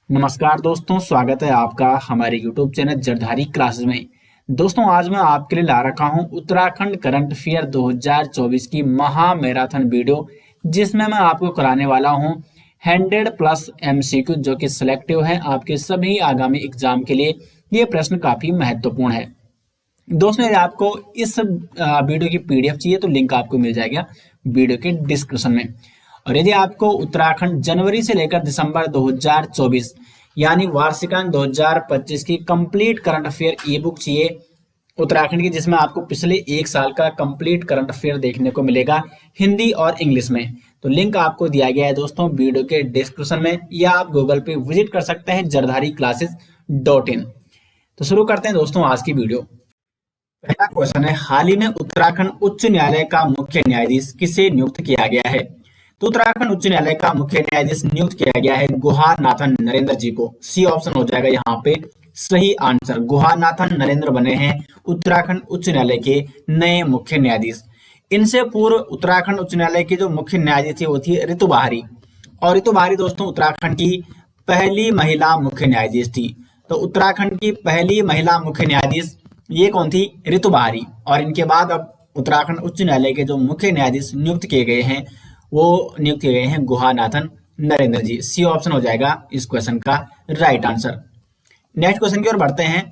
नमस्कार दोस्तों, स्वागत है आपका हमारे YouTube चैनल जरधारी क्लासेस में। दोस्तों, आज मैं आपके लिए ला रखा हूं उत्तराखंड करंट अफेयर 2024 की महा मैराथन वीडियो, जिसमें मैं आपको कराने वाला हूं 100 प्लस MCQ जो कि सिलेक्टिव है आपके सभी आगामी एग्जाम के लिए। ये प्रश्न काफी महत्वपूर्ण है। दोस्तों, यदि आपको इस वीडियो की PDF चाहिए तो लिंक आपको मिल जाएगा वीडियो के डिस्क्रिप्शन में। और यदि आपको उत्तराखंड जनवरी से लेकर दिसंबर 2024 यानी वार्षिकांक 2025 की कंप्लीट करंट अफेयर ई बुक चाहिए उत्तराखंड की, जिसमें आपको पिछले एक साल का कंप्लीट करंट अफेयर देखने को मिलेगा हिंदी और इंग्लिश में, तो लिंक आपको दिया गया है दोस्तों वीडियो के डिस्क्रिप्शन में, या आप गूगल पे विजिट कर सकते हैं jardhariclasses.in। तो शुरू करते हैं दोस्तों आज की वीडियो। पहला क्वेश्चन है, हाल ही में उत्तराखंड उच्च न्यायालय का मुख्य न्यायाधीश किसे नियुक्त किया गया है? तो उत्तराखंड उच्च न्यायालय का मुख्य न्यायाधीश नियुक्त किया गया है गुहानाथन नरेंद्र जी को। सी ऑप्शन हो जाएगा यहाँ पे सही आंसर। गुहानाथन नरेंद्र बने हैं उत्तराखंड उच्च न्यायालय के नए मुख्य न्यायाधीश। इनसे पूर्व उत्तराखंड उच्च न्यायालय की जो मुख्य न्यायाधीश थी वो थी ऋतु बहारी, और ऋतु बहारी दोस्तों उत्तराखंड की पहली महिला मुख्य न्यायाधीश थी। तो उत्तराखंड की पहली महिला मुख्य न्यायाधीश ये कौन थी? ऋतु बहारी। और इनके बाद अब उत्तराखंड उच्च न्यायालय के जो मुख्य न्यायाधीश नियुक्त किए गए हैं वो नियुक्त किए गए हैं गुहानाथन नरेंद्र जी। सी ऑप्शन हो जाएगा इस क्वेश्चन का राइट आंसर। नेक्स्ट क्वेश्चन की ओर बढ़ते हैं।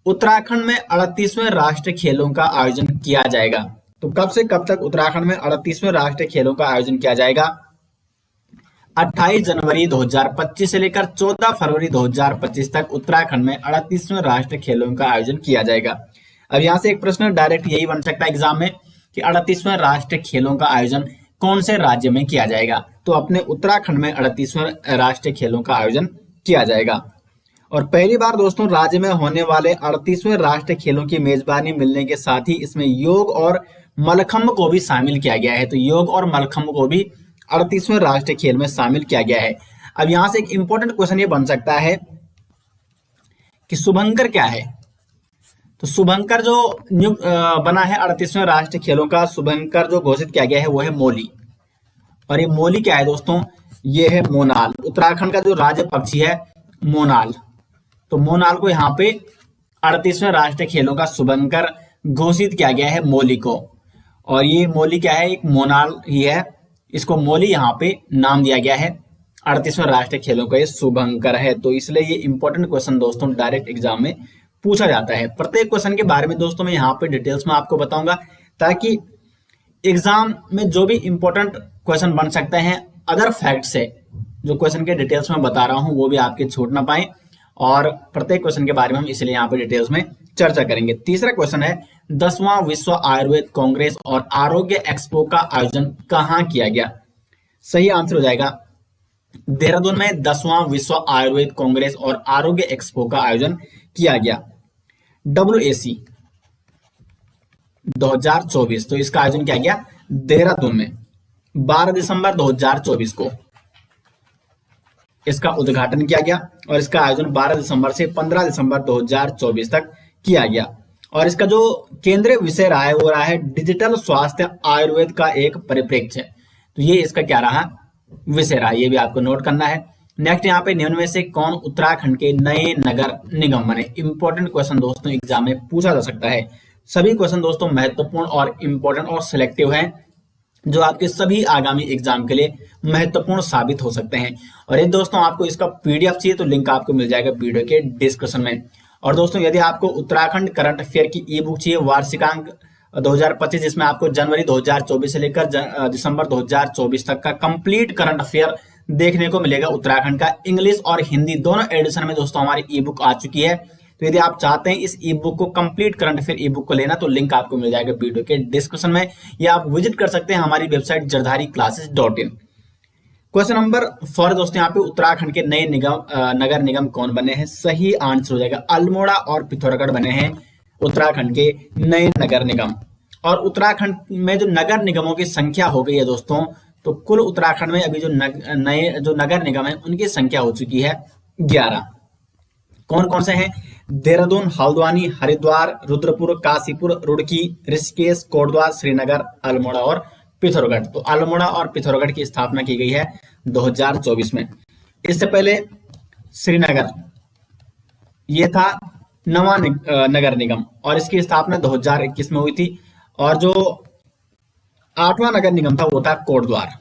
उत्तराखंड में 38वें राष्ट्रीय खेलों का आयोजन किया जाएगा। तो कब से कब तक उत्तराखंड में 38वें राष्ट्रीय खेलों का आयोजन किया जाएगा? 28 जनवरी 2025 से लेकर 14 फरवरी 2025 तक उत्तराखंड में 38वें राष्ट्रीय खेलों का आयोजन किया जाएगा। अब यहाँ से एक प्रश्न डायरेक्ट यही बन सकता है एग्जाम में कि 38वें राष्ट्रीय खेलों का आयोजन कौन से राज्य में किया जाएगा? तो अपने उत्तराखंड में 38वें राष्ट्रीय खेलों का आयोजन किया जाएगा। और पहली बार दोस्तों राज्य में होने वाले 38वें राष्ट्रीय खेलों की मेजबानी मिलने के साथ ही इसमें योग और मलखम्ब को भी शामिल किया गया है। तो योग और मलखम्ब को भी 38वें राष्ट्रीय खेल में शामिल किया गया है। अब यहां से एक इंपॉर्टेंट क्वेश्चन ये बन सकता है कि शुभंकर क्या है? तो शुभंकर जो बना है 38वें राष्ट्रीय खेलों का, शुभंकर जो घोषित किया गया है वो है मौली। और ये मौली क्या है दोस्तों? ये है मोनाल। उत्तराखंड का जो राज्य पक्षी है मोनाल। तो मोनाल को यहाँ पे 38वें राष्ट्रीय खेलों का शुभंकर घोषित किया गया है मौली को। और ये मौली क्या है? एक मोनाल ही है, इसको मौली यहाँ पे नाम दिया गया है। 38वें राष्ट्रीय खेलों का ये शुभंकर है। तो इसलिए ये इंपॉर्टेंट क्वेश्चन दोस्तों डायरेक्ट एग्जाम में पूछा जाता है। प्रत्येक क्वेश्चन के बारे में दोस्तों मैं यहाँ पे डिटेल्स में आपको बताऊंगा, ताकि एग्जाम में जो भी इंपॉर्टेंट क्वेश्चन बन सकते हैं अदर फैक्ट से, जो क्वेश्चन के डिटेल्स में बता रहा हूँ वो भी आपके छूट ना पाए। और प्रत्येक क्वेश्चन के बारे में हम इसलिए यहाँ पे डिटेल्स में चर्चा करेंगे। तीसरा क्वेश्चन है, 10वां विश्व आयुर्वेद कांग्रेस और आरोग्य एक्सपो का आयोजन कहाँ किया गया? सही आंसर हो जाएगा देहरादून में 10वां विश्व आयुर्वेद कांग्रेस और आरोग्य एक्सपो का आयोजन किया गया। WAC 2024, तो इसका आयोजन किया गया देहरादून में 12 दिसंबर 2024 को इसका उद्घाटन किया गया। और इसका आयोजन 12 दिसंबर से 15 दिसंबर 2024 तक किया गया। और इसका जो केंद्रीय विषय रहा है वो रहा है डिजिटल स्वास्थ्य आयुर्वेद का एक परिप्रेक्ष्य। तो ये इसका क्या रहा? विषय रहा। ये भी आपको नोट करना है। नेक्स्ट यहाँ पे निम्न में से कौन उत्तराखंड के नए नगर निगम बने? इंपॉर्टेंट क्वेश्चन दोस्तों एग्जाम में पूछा जा सकता है। सभी क्वेश्चन दोस्तों महत्वपूर्ण और इंपॉर्टेंट और सिलेक्टिव हैं, जो आपके सभी आगामी एग्जाम के लिए महत्वपूर्ण साबित हो सकते हैं। और ये दोस्तों आपको इसका PDF चाहिए तो लिंक आपको मिल जाएगा वीडियो के डिस्क्रिप्शन में। और दोस्तों यदि आपको उत्तराखंड करंट अफेयर की ई बुक चाहिए वार्षिकांक 2025, जिसमें आपको जनवरी 2024 से लेकर दिसंबर 2024 तक का कंप्लीट करंट अफेयर देखने को मिलेगा उत्तराखंड का, इंग्लिश और हिंदी दोनों एडिशन में दोस्तों हमारी ई बुक आ चुकी है। तो यदि आप चाहते हैं इस ई बुक को कंप्लीट करंट अफेयर ई बुक को लेना तो लिंक आपको मिल जाएगा वीडियो के डिस्क्रिप्शन में, या आप विजिट कर सकते हैं हमारी वेबसाइट jardhariclasses.in। क्वेश्चन नंबर 4 दोस्तों यहाँ पे उत्तराखंड के नए नगर निगम कौन बने हैं? सही आंसर हो जाएगा अल्मोड़ा और पिथौरागढ़ बने हैं उत्तराखंड के नए नगर निगम। और उत्तराखंड में जो नगर निगमों की संख्या हो गई है दोस्तों, तो कुल उत्तराखंड में अभी जो नए नगर निगम है उनकी संख्या हो चुकी है 11। कौन कौन से हैं? देहरादून, हल्द्वानी, हरिद्वार, रुद्रपुर, काशीपुर, रुड़की, ऋषिकेश, कोटद्वार, श्रीनगर, अल्मोड़ा और पिथौरागढ़। तो अल्मोड़ा और पिथौरागढ़ की स्थापना की गई है 2024 में। इससे पहले श्रीनगर, ये था नवा नगर निगम, और इसकी स्थापना 2021 में हुई थी। और जो 8वां नगर निगम था वो था कोटद्वार,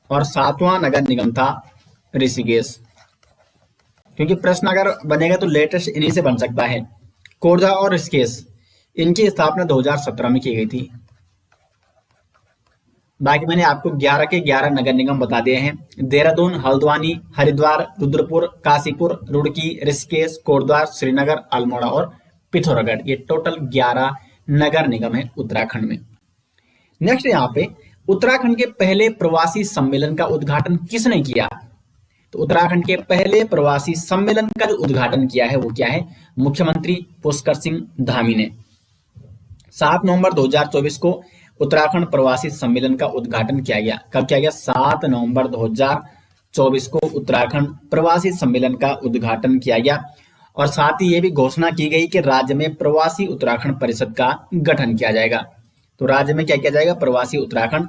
और 7वां नगर निगम था ऋषिकेश। क्योंकि प्रश्न अगर बनेगा तो लेटेस्ट इन्हीं से बन सकता है। कोटद्वार और ऋषिकेश, इनकी स्थापना 2017 में की गई थी। बाकी मैंने आपको 11 के 11 नगर निगम बता दिए हैं। देहरादून, हल्द्वानी, हरिद्वार, रुद्रपुर, काशीपुर, रुड़की, ऋषिकेश, कोटद्वार, श्रीनगर, अल्मोड़ा और पिथौरागढ़, ये टोटल 11 नगर निगम है उत्तराखंड में। नेक्स्ट यहाँ पे उत्तराखंड के पहले प्रवासी सम्मेलन का उद्घाटन किसने किया? तो उत्तराखंड के पहले प्रवासी सम्मेलन का जो उद्घाटन किया है वो क्या है? मुख्यमंत्री पुष्कर सिंह धामी ने। 7 नवंबर 2024 को उत्तराखंड प्रवासी सम्मेलन का उद्घाटन किया गया। कब किया गया? 7 नवंबर 2024 को उत्तराखंड प्रवासी सम्मेलन का उद्घाटन किया गया। और साथ ही ये भी घोषणा की गई कि राज्य में प्रवासी उत्तराखंड परिषद का गठन किया जाएगा। तो राज्य में क्या किया जाएगा? प्रवासी उत्तराखंड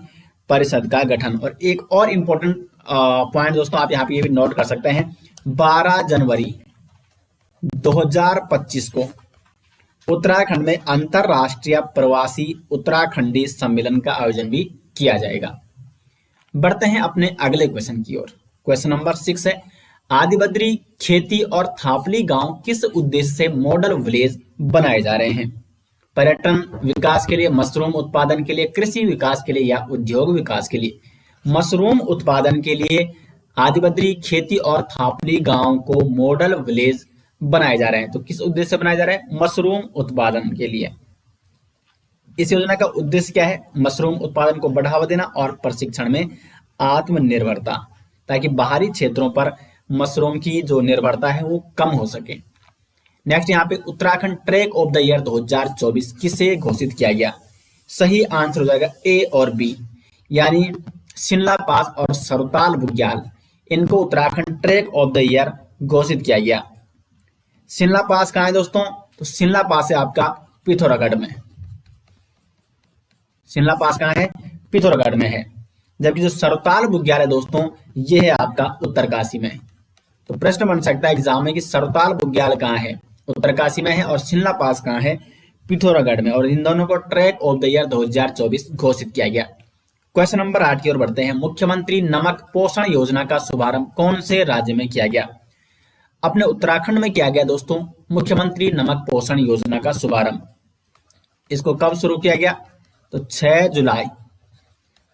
परिषद का गठन। और एक और इम्पोर्टेंट पॉइंट दोस्तों आप यहाँ पे ये भी नोट कर सकते हैं, 12 जनवरी 2025 को उत्तराखंड में अंतरराष्ट्रीय प्रवासी उत्तराखंडी सम्मेलन का आयोजन भी किया जाएगा। बढ़ते हैं अपने अगले क्वेश्चन की ओर। क्वेश्चन नंबर 6 है, आदिबद्री, खेती और थापली गांव किस उद्देश्य से मॉडल विलेज बनाए जा रहे हैं? पर्यटन विकास के लिए, मशरूम उत्पादन के लिए, कृषि विकास के लिए या उद्योग विकास के लिए? मशरूम उत्पादन के लिए आदिबद्री, खेती और थापली गांव को मॉडल विलेज बनाए जा रहे हैं। तो किस उद्देश्य से बनाया जा रहा है? मशरूम उत्पादन के लिए। इस योजना का उद्देश्य क्या है? मशरूम उत्पादन को बढ़ावा देना और प्रशिक्षण में आत्मनिर्भरता, ताकि बाहरी क्षेत्रों पर मशरूम की जो निर्भरता है वो कम हो सके। नेक्स्ट यहाँ पे Uttarakhand track of the year 2024 किसे घोषित किया गया? सही आंसर हो जाएगा ए और बी, यानी शिमला पास और सरताल बुग्याल, इनको Uttarakhand track of the year घोषित किया गया। शिमला पास कहाँ है दोस्तों? तो शिमला पास है आपका पिथौरागढ़ में। शिमला पास कहाँ है? पिथौरागढ़ में है। जबकि जो सरताल बुग्याल है दोस्तों, ये है आपका उत्तरकाशी में। तो प्रश्न बन सकता है एग्जाम में कि सरताल बुग्याल कहाँ है? उत्तरकाशी में है। और शिमला पास कहाँ है? पिथौरागढ़ में। और इन दोनों को ट्रैक ऑफ द ईयर 2024 घोषित किया गया। क्वेश्चन नंबर 8 की ओर बढ़ते हैं। मुख्यमंत्री नमक पोषण योजना का शुभारंभ कौन से राज्य में किया गया? अपने उत्तराखंड में किया गया दोस्तों मुख्यमंत्री नमक पोषण योजना का शुभारंभ। इसको कब शुरू किया गया? तो 6 जुलाई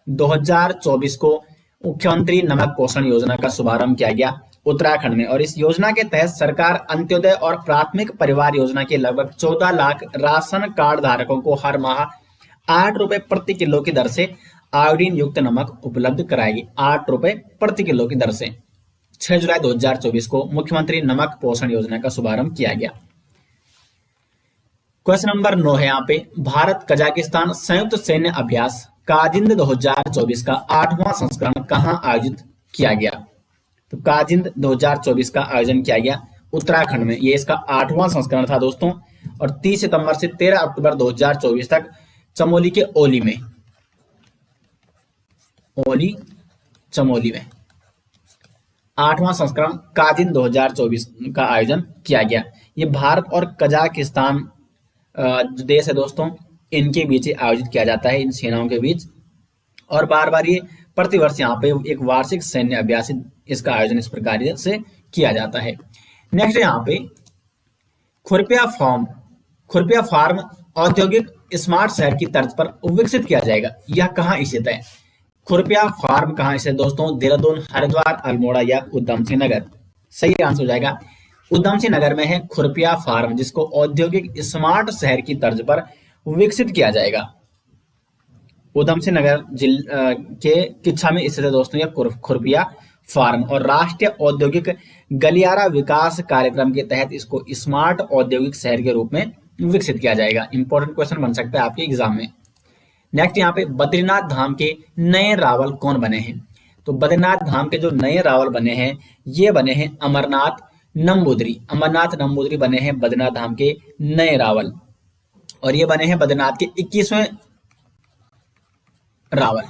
2024 को मुख्यमंत्री नमक पोषण योजना का शुभारंभ किया गया उत्तराखंड में। और इस योजना के तहत सरकार अंत्योदय और प्राथमिक परिवार योजना के लगभग 14 लाख राशन कार्ड धारकों को हर माह 8 रुपए प्रति किलो की दर से आयोडीन युक्त नमक उपलब्ध कराएगी। 8 रुपए प्रति किलो की दर से 6 जुलाई 2024 को मुख्यमंत्री नमक पोषण योजना का शुभारंभ किया गया। क्वेश्चन नंबर 9 है यहाँ पे, भारत कजाकिस्तान संयुक्त सैन्य अभ्यास काजिंद 2024 का 8वां संस्करण कहाँ आयोजित किया गया? तो काजिंद 2024 का आयोजन किया गया उत्तराखंड में। ये इसका 8वां संस्करण था दोस्तों। और 30 सितंबर से 13 अक्टूबर 2024 तक चमोली के ओली में, चमोली में 8वां संस्करण काजिन 2024 का आयोजन किया गया। ये भारत और कजाकिस्तान जो देश है दोस्तों, इनके बीच आयोजित किया जाता है, इन सेनाओं के बीच। और बार बार ये प्रतिवर्ष यहाँ पे एक वार्षिक सैन्य अभ्यास, इसका आयोजन इस प्रकार से किया जाता है। नेक्स्ट यहाँ पे खुरपिया फार्म औद्योगिक स्मार्ट शहर की तर्ज पर विकसित किया जाएगा। यह कहाँ स्थित है? खुरपिया फार्म कहाँ स्थित है दोस्तों? देहरादून, हरिद्वार, अल्मोड़ा या उधम सिंह नगर? सही आंसर हो जाएगा उधम सिंह नगर में है खुरपिया फार्म, जिसको औद्योगिक स्मार्ट शहर की तर्ज पर विकसित किया जाएगा। उधम सिंह नगर के किच्छा में स्थित है दोस्तों यह खुरपिया फार्म। और राष्ट्रीय औद्योगिक गलियारा विकास कार्यक्रम के तहत इसको स्मार्ट औद्योगिक शहर के रूप में विकसित किया जाएगा। इंपॉर्टेंट क्वेश्चन बन सकता है आपके एग्जाम में। नेक्स्ट यहाँ पे बद्रीनाथ धाम के नए रावल कौन बने हैं? तो बद्रीनाथ धाम के जो नए रावल बने हैं, ये बने हैं अमरनाथ नंबूदरी। अमरनाथ नंबूदरी बने हैं बद्रीनाथ धाम के नए रावल। और ये बने हैं बद्रीनाथ के 21वें रावल।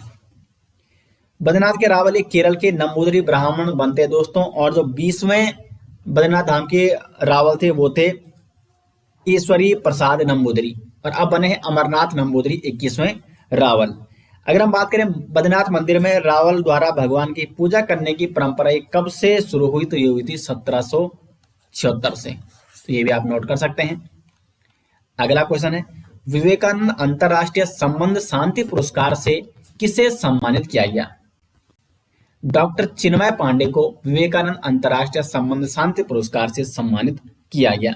बद्रीनाथ के रावल ये केरल के नंबूदरी ब्राह्मण बनते हैं दोस्तों। और जो 20वें बद्रीनाथ धाम के रावल थे वो थे ईश्वरी प्रसाद नंबूदरी, और अब बने हैं अमरनाथ नंबूदरी 21वें रावल। अगर हम बात करें बद्रीनाथ मंदिर में रावल द्वारा भगवान की पूजा करने की परंपरा ये कब से शुरू हुई, तो ये हुई थी 1776 से। तो ये भी आप नोट कर सकते हैं। अगला क्वेश्चन है, विवेकानंद अंतरराष्ट्रीय संबंध शांति पुरस्कार से किसे सम्मानित किया गया? डॉक्टर चिन्मय पांडे को विवेकानंद अंतरराष्ट्रीय संबंध शांति पुरस्कार से सम्मानित किया गया।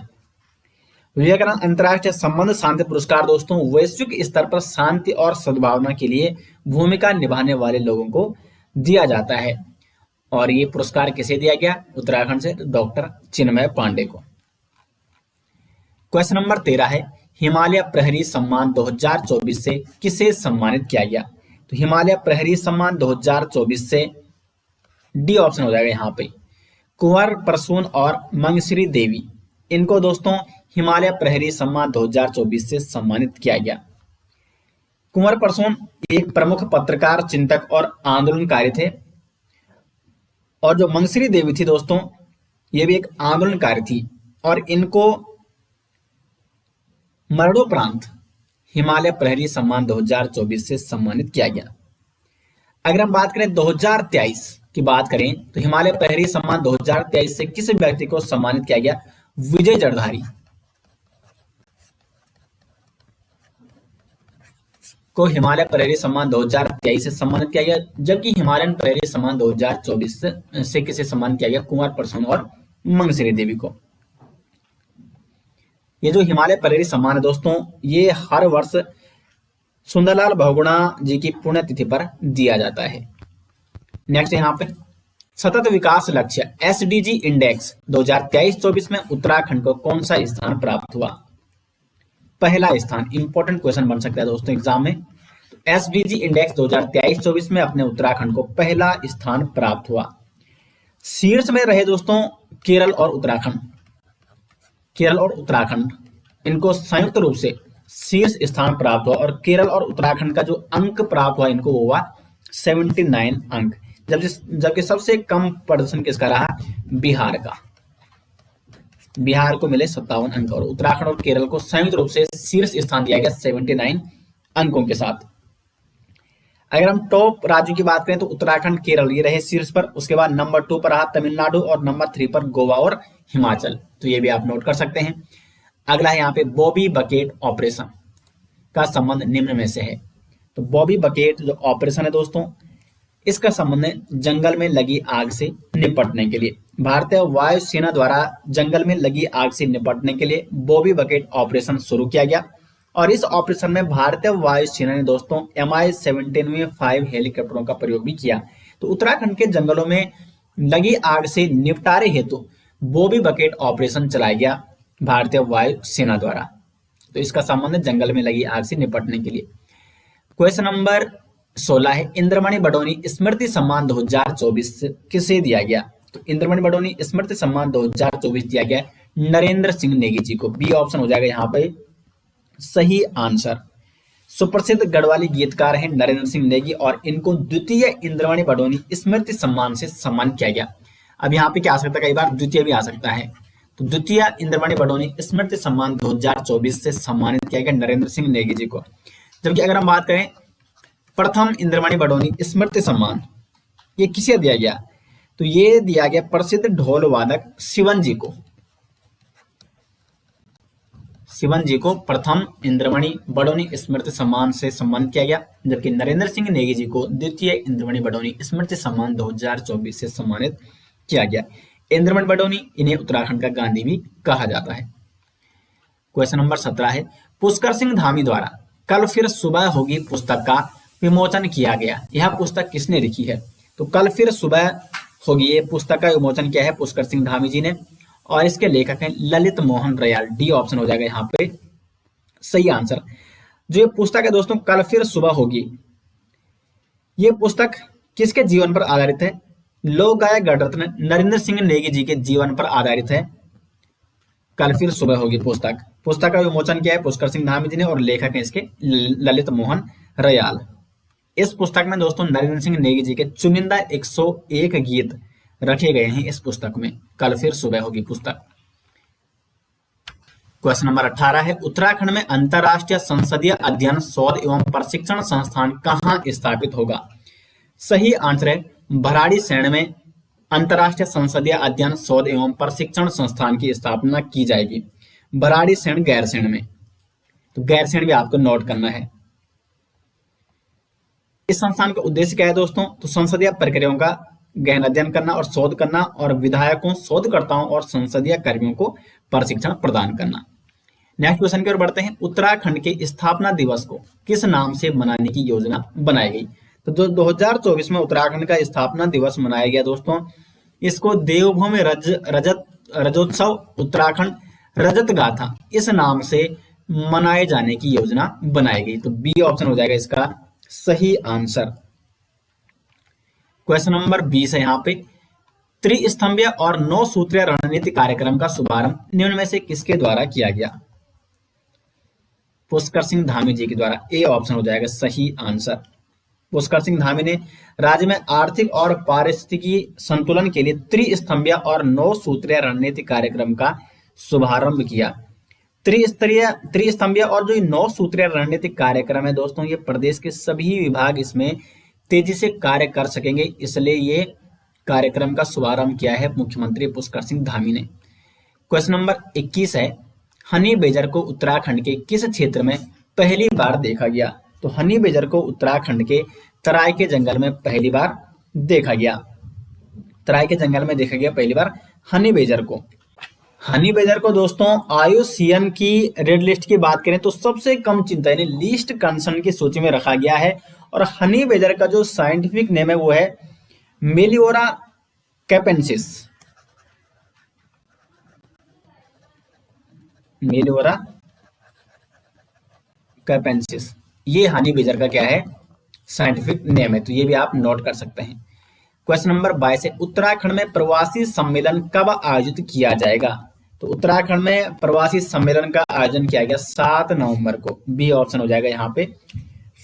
विवेकानंद अंतरराष्ट्रीय संबंध शांति पुरस्कार दोस्तों वैश्विक स्तर पर शांति और सद्भावना के लिए भूमिका निभाने वाले लोगों को दिया जाता है। और ये पुरस्कार किसे दिया गया? उत्तराखंड से डॉक्टर चिन्मय पांडे को। क्वेश्चन नंबर 13 है, हिमालय प्रहरी सम्मान 2024 से किसे सम्मानित किया गया? तो हिमालय प्रहरी सम्मान 2024 से डी ऑप्शन हो जाएगा यहाँ पे, कुंवर प्रसून और मंगश्री देवी, इनको दोस्तों हिमालय प्रहरी सम्मान 2024 से सम्मानित किया गया। कुंवर प्रसून एक प्रमुख पत्रकार, चिंतक और आंदोलनकारी थे। और जो मंगश्री देवी थी दोस्तों ये भी एक आंदोलनकारी थी, और इनको मरणोपरांत हिमालय प्रहरी सम्मान 2024 से सम्मानित किया गया। अगर हम बात करें 2023 की बात करें तो हिमालय प्रहरी सम्मान 2023 से किस व्यक्ति को सम्मानित किया गया? विजय जड़धारी को हिमालय प्रहरी सम्मान 2023 से सम्मानित किया गया, जबकि हिमालयन प्रहरी सम्मान 2024 से किसे सम्मानित किया गया? कुंवर प्रसून और मंगश्री देवी को। ये जो हिमालय प्रहरी सम्मान है दोस्तों ये हर वर्ष सुंदरलाल बहुगुणा जी की पुण्यतिथि पर दिया जाता है। नेक्स्ट यहाँ पे सतत विकास लक्ष्य एसडीजी इंडेक्स 2023-24 में उत्तराखंड को कौन सा स्थान प्राप्त हुआ? पहला स्थान। इंपॉर्टेंट क्वेश्चन बन सकता है दोस्तों एग्जाम में। एसडीजी इंडेक्स 2023-24 में अपने उत्तराखंड को पहला स्थान प्राप्त हुआ। शीर्ष में रहे दोस्तों केरल और उत्तराखंड। केरल और उत्तराखंड इनको संयुक्त रूप से शीर्ष स्थान प्राप्त हुआ, और केरल और उत्तराखंड का जो अंक प्राप्त हुआ इनको वो हुआ 79 अंक, जबकि सबसे कम प्रदर्शन किसका रहा? बिहार का। बिहार को मिले 57 अंक, और उत्तराखंड और केरल को संयुक्त रूप से शीर्ष स्थान दिया गया 79 अंकों के साथ। अगर हम टॉप राज्यों की बात करें तो उत्तराखंड, केरल ये रहे शीर्ष पर। उसके बाद नंबर 2 पर रहा तमिलनाडु, और नंबर 3 पर गोवा और हिमाचल। तो ये भी आप नोट कर सकते हैं। अगला है यहाँ पे बॉबी बकेट ऑपरेशन का संबंध निम्न में से है। तो बॉबी बकेट जो ऑपरेशन है दोस्तों इसका संबंध है जंगल में लगी आग से निपटने के लिए। भारतीय वायुसेना द्वारा जंगल में लगी आग से निपटने के लिए बॉबी बकेट ऑपरेशन शुरू किया गया, और इस ऑपरेशन में भारतीय वायुसेना ने दोस्तों MI-17 हेलीकॉप्टरों का प्रयोग भी किया। तो उत्तराखंड के जंगलों में लगी आग से निपटारे हेतु बॉबी बकेट ऑपरेशन चलाया गया भारतीय वायुसेना द्वारा। तो इसका संबंध है जंगल में लगी आग से निपटने के लिए। क्वेश्चन नंबर 16 है, इंद्रमणि बडोनी स्मृति सम्मान 2024 किसे दिया गया? तो इंद्रमणि बडोनी स्मृति सम्मान 2024 दिया गया नरेंद्र सिंह नेगी जी को। बी ऑप्शन हो जाएगा यहाँ पे सही आंसर। सुप्रसिद्ध गढ़वाली गीतकार हैं नरेंद्र सिंह नेगी, और इनको द्वितीय इंद्रमणि बडोनी स्मृति सम्मान से सम्मानित किया गया। अब यहाँ पे क्या आ सकता है, कई बार द्वितीय भी आ सकता है। तो द्वितीय इंद्रमणि बडोनी स्मृति सम्मान 2024 से सम्मानित किया गया नरेंद्र सिंह नेगी जी को। जबकि अगर हम बात करें प्रथम इंद्रमणि बडोनी स्मृति सम्मान ये किसे दिया गया? तो ये दिया गया प्रसिद्ध ढोल वादक शिवन जी को। शिवन जी को प्रथम इंद्रमणि बडोनी स्मृति सम्मान से सम्मानित किया गया, जबकि नरेंद्र सिंह नेगी जी को द्वितीय इंद्रमणि बडोनी स्मृति सम्मान 2024 से सम्मानित किया गया। इंद्रमणि बडोनी इन्हें उत्तराखंड का गांधी भी कहा जाता है। क्वेश्चन नंबर 17 है, पुष्कर सिंह धामी द्वारा कल फिर सुबह होगी पुस्तक का विमोचन किया गया। यह पुस्तक किसने लिखी है? तो कल फिर सुबह होगी ये पुस्तक का विमोचन किया है पुष्कर सिंह धामी जी ने, और इसके लेखक हैं Lalit Mohan royal. D option हो जाएगा यहाँ पे सही आंसर। जो ये पुस्तक है दोस्तों कल फिर सुबह होगी, ये पुस्तक किसके जीवन पर आधारित है? लोक गायक गणरत्न नरेंद्र सिंह नेगी जी के जीवन पर आधारित है कल फिर सुबह होगी पुस्तक का विमोचन किया है पुष्कर सिंह धामी जी ने, और लेखक है इसके ललित मोहन रयाल। इस पुस्तक में दोस्तों नरेंद्र सिंह नेगी जी के चुनिंदा 101 गीत रखे गए हैं इस पुस्तक में। कल फिर सुबह होगी पुस्तक। क्वेश्चन नंबर 18 है, उत्तराखंड में अंतरराष्ट्रीय संसदीय अध्ययन शोध एवं प्रशिक्षण संस्थान कहाँ स्थापित होगा? सही आंसर है भराड़ीसैंण में अंतरराष्ट्रीय संसदीय अध्ययन शोध एवं प्रशिक्षण संस्थान की स्थापना की जाएगी। भराड़ीसैंण गैरसैंण में, तो गैरसैंण भी आपको नोट करना है। इस संस्थान का उद्देश्य क्या है दोस्तों? तो संसदीय प्रक्रियाओं का गहन अध्ययन करना और शोध करना और विधायकों, शोधकर्ताओं और संसदीय कर्मियों को प्रशिक्षण प्रदान करना। नेक्स्ट क्वेश्चन की ओर बढ़ते हैं। उत्तराखंड के स्थापना दिवस को किस नाम से मनाने की योजना बनाई गई? तो 2024 में उत्तराखंड का स्थापना दिवस मनाया गया दोस्तों। इसको देवभूमि रजोत्सव उत्तराखंड रजत गाथा इस नाम से मनाए जाने की योजना बनाई गई। तो बी ऑप्शन हो जाएगा इसका सही आंसर। क्वेश्चन नंबर 20 है यहाँ पे, त्रिस्तंभीय और 9 सूत्रीय रणनीति कार्यक्रम का शुभारंभ निम्न में से किसके द्वारा किया गया? पुष्कर सिंह धामी जी के द्वारा। ए ऑप्शन हो जाएगा सही आंसर। पुष्कर सिंह धामी ने राज्य में आर्थिक और पारिस्थितिकी संतुलन के लिए त्रिस्तंभीय और 9 सूत्रीय रणनीति कार्यक्रम का शुभारंभ किया। त्रिस्तंभीय और जो 9 सूत्रीय रणनीतिक कार्यक्रम है दोस्तों, ये प्रदेश के सभी विभाग इसमें तेजी से कार्य कर सकेंगे, इसलिए ये कार्यक्रम का शुभारंभ किया है मुख्यमंत्री पुष्कर सिंह धामी ने। क्वेश्चन नंबर 21 है, हनी बेजर को उत्तराखंड के किस क्षेत्र में पहली बार देखा गया? तो हनी बेजर को उत्तराखंड के तराई के जंगल में पहली बार देखा गया। तराई के जंगल में देखा गया पहली बार हनी बेजर को। हनी बेजर को दोस्तों IUCN की रेड लिस्ट की बात करें तो सबसे कम चिंता यानी लीस्ट कंसर्न की सूची में रखा गया है। और हनी बेजर का जो साइंटिफिक नेम है वो है मेलिओरा कैपेंसिस। मेलिओरा कैपेंसिस ये हनी बेजर का क्या है? साइंटिफिक नेम है, तो ये भी आप नोट कर सकते हैं। क्वेश्चन नंबर 22 है, उत्तराखंड में प्रवासी सम्मेलन कब आयोजित किया जाएगा? तो उत्तराखंड में प्रवासी सम्मेलन का आयोजन किया गया 7 नवंबर को। बी ऑप्शन हो जाएगा यहाँ पे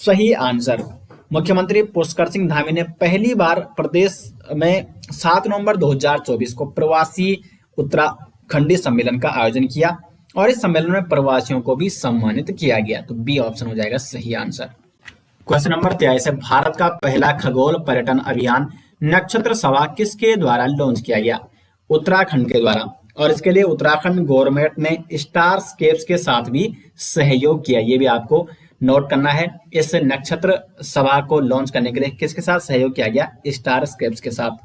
सही आंसर। मुख्यमंत्री पुष्कर सिंह धामी ने पहली बार प्रदेश में 7 नवंबर 2024 को प्रवासी उत्तराखंडी सम्मेलन का आयोजन किया और इस सम्मेलन में प्रवासियों को भी सम्मानित किया गया। तो बी ऑप्शन हो जाएगा सही आंसर। क्वेश्चन नंबर 23 है, भारत का पहला खगोल पर्यटन अभियान नक्षत्र सभा किसके द्वारा लॉन्च किया गया? उत्तराखंड के द्वारा। और इसके लिए उत्तराखंड गवर्नमेंट ने स्टारस्केप्स के साथ भी सहयोग किया, ये भी आपको नोट करना है। इस नक्षत्र सभा को लॉन्च करने के लिए किसके साथ सहयोग किया गया? स्टारस्केप्स के साथ।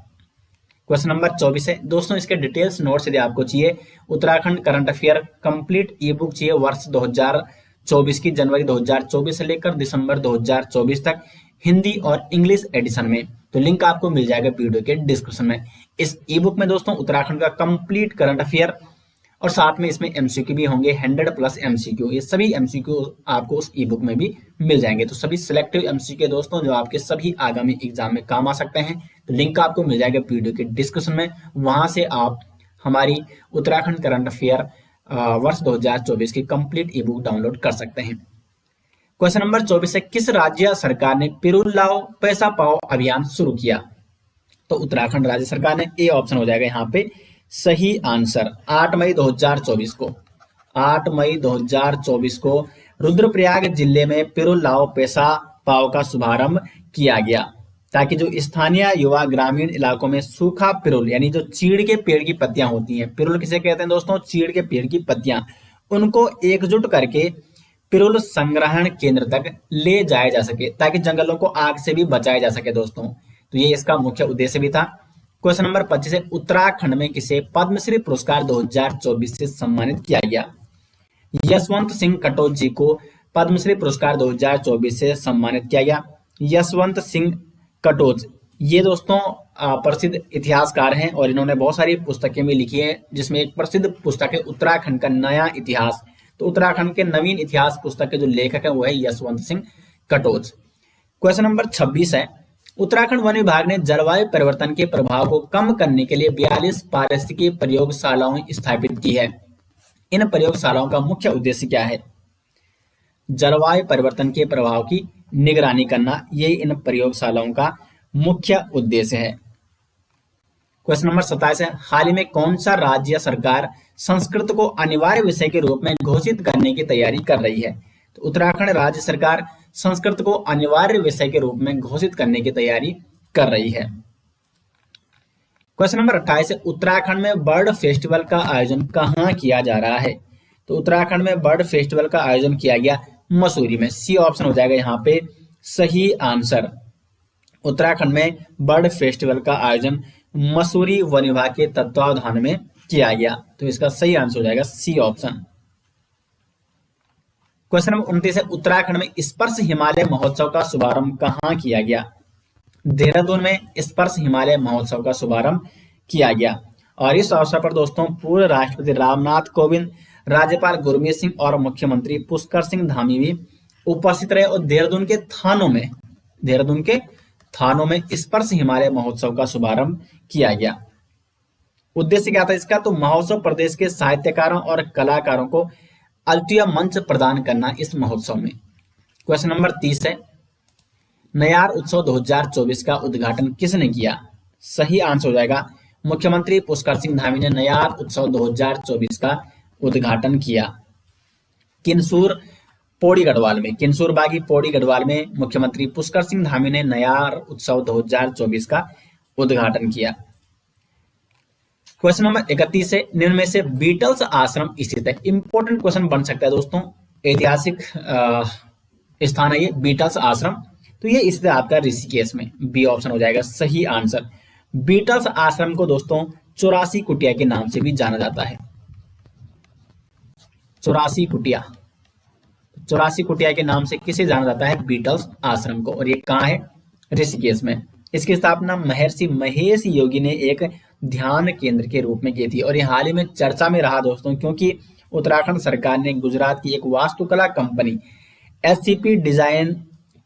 क्वेश्चन नंबर 24 है दोस्तों, इसके डिटेल्स नोट्स यदि आपको चाहिए, उत्तराखंड करंट अफेयर कंप्लीट ई बुक चाहिए वर्ष 2024 की, जनवरी 2024 से लेकर दिसंबर 2024 तक, हिंदी और इंग्लिश एडिशन में, तो लिंक आपको मिल जाएगा वीडियो के डिस्क्रिप्शन में। इस ई बुक में दोस्तों उत्तराखंड का कंप्लीट करंट अफेयर और साथ में इसमें एमसीक्यू भी होंगे, 100+ एमसीक्यू। ये सभी एमसीक्यू आपको उस ई बुक में भी मिल जाएंगे। तो सभी सिलेक्टिव एमसीक्यू दोस्तों जो आपके सभी आगामी एग्जाम में काम आ सकते हैं, तो लिंक आपको मिल जाएगा वीडियो के डिस्क्रिप्शन में। वहां से आप हमारी उत्तराखंड करंट अफेयर वर्ष 2024 की कंप्लीट ई बुक डाउनलोड कर सकते हैं। क्वेश्चन नंबर 24 है, किस राज्य सरकार ने पिरुल लाओ पैसा पाओ अभियान शुरू किया? तो उत्तराखंड राज्य सरकार ने। ए ऑप्शन हो जाएगा यहाँ पे सही आंसर। 8 मई 2024 को 8 मई 2024 को रुद्रप्रयाग जिले में पिरुल लाओ पैसा पाओ का शुभारंभ किया गया, ताकि जो स्थानीय युवा ग्रामीण इलाकों में सूखा पिरुल यानी जो चीड़ के पेड़ की पत्तियां होती हैं, पिरुल किसे कहते हैं दोस्तों? चीड़ के पेड़ की पत्तियां, उनको एकजुट करके पिरुल संग्रहण केंद्र तक ले जाया जा सके, ताकि जंगलों को आग से भी बचाया जा सके दोस्तों। तो ये इसका मुख्य उद्देश्य भी था। क्वेश्चन नंबर 25 है, उत्तराखंड में किसे पद्मश्री पुरस्कार 2024 से सम्मानित किया गया? यशवंत सिंह कटोच जी को पद्मश्री पुरस्कार 2024 से सम्मानित किया गया। यशवंत सिंह कटोच ये दोस्तों प्रसिद्ध इतिहासकार हैं और इन्होंने बहुत सारी पुस्तकें भी लिखी हैं, जिसमें एक प्रसिद्ध पुस्तक है उत्तराखंड का नया इतिहास। तो उत्तराखंड के नवीन इतिहास पुस्तक के जो लेखक है वो है यशवंत सिंह कटोच। क्वेश्चन नंबर 26 है, उत्तराखंड वन विभाग ने जलवायु परिवर्तन के प्रभाव को कम करने के लिए 42 पारिस्थितिकी प्रयोगशालाएं स्थापित की है। इन प्रयोगशालाओं का मुख्य उद्देश्य क्या है? जलवायु परिवर्तन के प्रभाव की निगरानी करना, ये इन प्रयोगशालाओं का मुख्य उद्देश्य है। क्वेश्चन नंबर 27 है, हाल ही में कौन सा राज्य या सरकार संस्कृत को अनिवार्य विषय के रूप में घोषित करने की तैयारी कर रही है? तो उत्तराखंड राज्य सरकार संस्कृत को अनिवार्य विषय के रूप में घोषित करने की तैयारी कर रही है। क्वेश्चन नंबर 28 है, उत्तराखंड में बर्ड फेस्टिवल का आयोजन कहाँ किया जा रहा है? तो उत्तराखंड में बर्ड फेस्टिवल का आयोजन किया गया मसूरी में। सी ऑप्शन हो जाएगा यहाँ पे सही आंसर। उत्तराखंड में बर्ड फेस्टिवल का आयोजन मसूरी वन विभाग के तत्वावधान में किया गया, तो इसका सही आंसर हो जाएगा सी ऑप्शन। क्वेश्चन नंबर 29 है, उत्तराखंड में स्पर्श हिमालय महोत्सव का शुभारंभ कहाँ किया गया? देहरादून में स्पर्श हिमालय महोत्सव का शुभारंभ किया गया। और इस अवसर पर दोस्तों पूर्व राष्ट्रपति रामनाथ कोविंद, राज्यपाल गुरमीत सिंह और मुख्यमंत्री पुष्कर सिंह धामी भी उपस्थित रहे और देहरादून के थानों में स्पर्श हिमालय महोत्सव का शुभारंभ किया गया। उद्देश्य क्या था इसका? तो महोत्सव प्रदेश के साहित्यकारों और कलाकारों को अद्वितीय मंच प्रदान करना इस महोत्सव में। क्वेश्चन नंबर 30 है, नयार उत्सव 2024 का उद्घाटन किसने किया? सही आंसर हो जाएगा मुख्यमंत्री पुष्कर सिंह धामी ने नयार उत्सव 2024 का उद्घाटन किया। किन्नौर बागी पौड़ी गढ़वाल में मुख्यमंत्री पुष्कर सिंह धामी ने नयार उत्सव 2024 का उद्घाटन किया। क्वेश्चन नंबर 31 है, निम्न में से बीटल्स आश्रम स्थित है? इंपॉर्टेंट क्वेश्चन बन सकता है दोस्तों, ऐतिहासिक स्थान है ये बीटल्स आश्रम। तो ये स्थित है आपका ऋषिकेश में। बी ऑप्शन हो जाएगा सही आंसर। बीटल्स आश्रम को दोस्तों 84 कुटिया के नाम से भी जाना जाता है। 84 कुटिया के नाम से किसे जाना जाता है? बीटल्स आश्रम को। और ये कहाँ है? ऋषिकेश में। इसकी स्थापना महर्षि महेश योगी ने एक ध्यान केंद्र के रूप में की थी और ये हाल ही में चर्चा में रहा दोस्तों, क्योंकि उत्तराखंड सरकार ने गुजरात की एक वास्तुकला company SCP design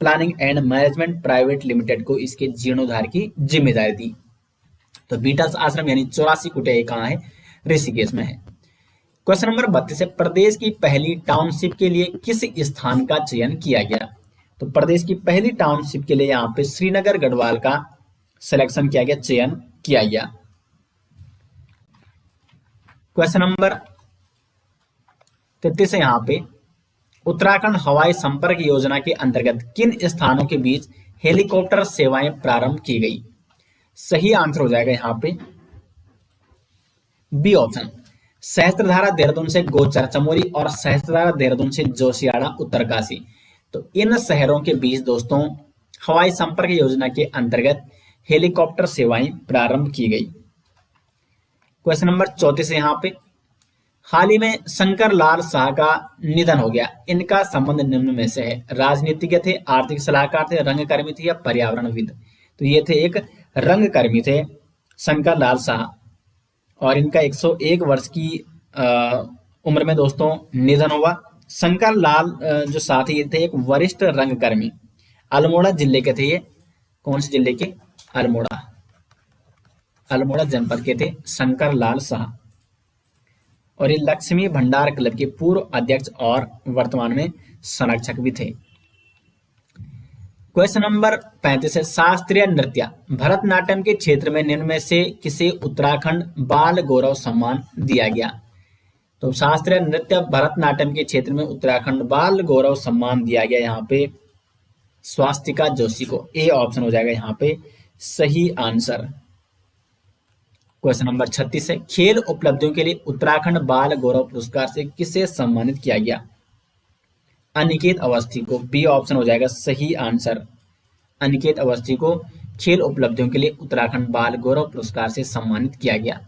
planning and management private limited को इसके जीर्णोद्धार की जिम्मेदारी दी। तो बीटल्स आश्रम यानी 84 कुटिया कहाँ है? ऋषिकेश में है। क्वेश्चन नंबर 32 है, प्रदेश की पहली टाउनशिप के लिए किस स्थान का चयन किया गया? तो प्रदेश की पहली टाउनशिप के लिए यहाँ पे श्रीनगर गढ़वाल का सिलेक्शन किया गया, चयन किया गया। क्वेश्चन नंबर 33 है यहाँ पे, उत्तराखंड हवाई संपर्क योजना के अंतर्गत किन स्थानों के बीच हेलीकॉप्टर सेवाएं प्रारंभ की गई? सही आंसर हो जाएगा यहाँ पे बी ऑप्शन। सहस्त्रधारा देहरादून से गोचर चमोली और सहस्त्रधारा देहरादून से जोशियाड़ा उत्तरकाशी। तो इन शहरों के बीच दोस्तों हवाई संपर्क योजना के अंतर्गत हेलीकॉप्टर सेवाएं प्रारंभ की गई। क्वेश्चन नंबर 34 है यहाँ पे, हाल ही में शंकर लाल शाह का निधन हो गया, इनका संबंध निम्न में से है? राजनीतिज्ञ थे, आर्थिक सलाहकार थे, रंगकर्मी थे या पर्यावरणविद? तो ये थे एक रंगकर्मी थे शंकर लाल शाह और इनका 101 वर्ष की उम्र में दोस्तों निधन हुआ। शंकर लाल जो साथी थे एक वरिष्ठ रंगकर्मी, अल्मोड़ा जिले के थे ये। कौन से जिले के? अल्मोड़ा जनपद के थे शंकर लाल शाह और ये लक्ष्मी भंडार क्लब के पूर्व अध्यक्ष और वर्तमान में संरक्षक भी थे। क्वेश्चन नंबर 35 है, शास्त्रीय नृत्य भरतनाट्यम के क्षेत्र में निम्न में से किसे उत्तराखंड बाल गौरव सम्मान दिया गया? तो शास्त्रीय नृत्य भरतनाट्यम के क्षेत्र में उत्तराखंड बाल गौरव सम्मान दिया गया यहाँ पे स्वास्तिका जोशी को। ए ऑप्शन हो जाएगा यहाँ पे सही आंसर। क्वेश्चन नंबर 36 है, खेल उपलब्धियों के लिए उत्तराखंड बाल गौरव पुरस्कार से किसे सम्मानित किया गया? अनिकेत अवस्थी को। बी ऑप्शन हो जाएगा सही आंसर। अनिकेत अवस्थी को खेल उपलब्धियों के लिए उत्तराखंड बाल गौरव पुरस्कार से सम्मानित किया गया।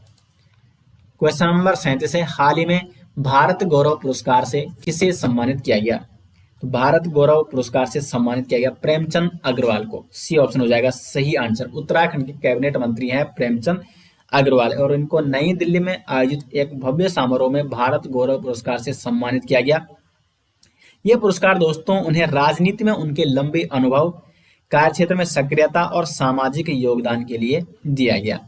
क्वेश्चन नंबर 37 है, हाल ही में भारत गौरव पुरस्कार से किसे सम्मानित किया गया? तो भारत गौरव पुरस्कार से सम्मानित किया गया प्रेमचंद अग्रवाल को। सी ऑप्शन हो जाएगा सही आंसर। उत्तराखंड के कैबिनेट मंत्री हैं प्रेमचंद अग्रवाल और इनको नई दिल्ली में आयोजित एक भव्य समारोह में भारत गौरव पुरस्कार से सम्मानित किया गया। ये पुरस्कार दोस्तों उन्हें राजनीति में उनके लंबे अनुभव, कार्यक्षेत्र में सक्रियता और सामाजिक योगदान के लिए दिया गया।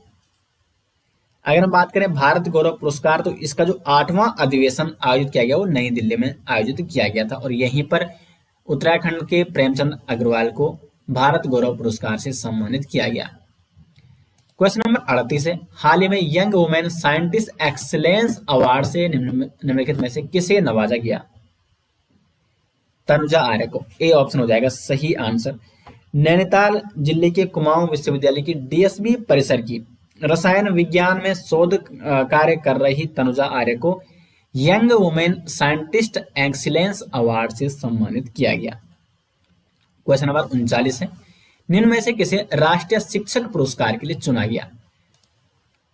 अगर हम बात करें भारत गौरव पुरस्कार, तो इसका जो 8वां अधिवेशन आयोजित किया गया वो नई दिल्ली में आयोजित किया गया था और यहीं पर उत्तराखंड के प्रेमचंद अग्रवाल को भारत गौरव पुरस्कार से सम्मानित किया गया। क्वेश्चन नंबर 38 है, हाल ही में young women scientist excellence award से निम्नलिखित में से किसे नवाजा गया? तनुजा आर्य को। ए ऑप्शन हो जाएगा सही आंसर। नैनीताल जिले के कुमाऊं विश्वविद्यालय की डीएसबी परिसर की रसायन विज्ञान में शोध कार्य कर रही तनुजा आर्य को young women scientist excellence award से सम्मानित किया गया। क्वेश्चन नंबर 39 है, निम्न में से किसे राष्ट्रीय शिक्षक पुरस्कार के लिए चुना गया?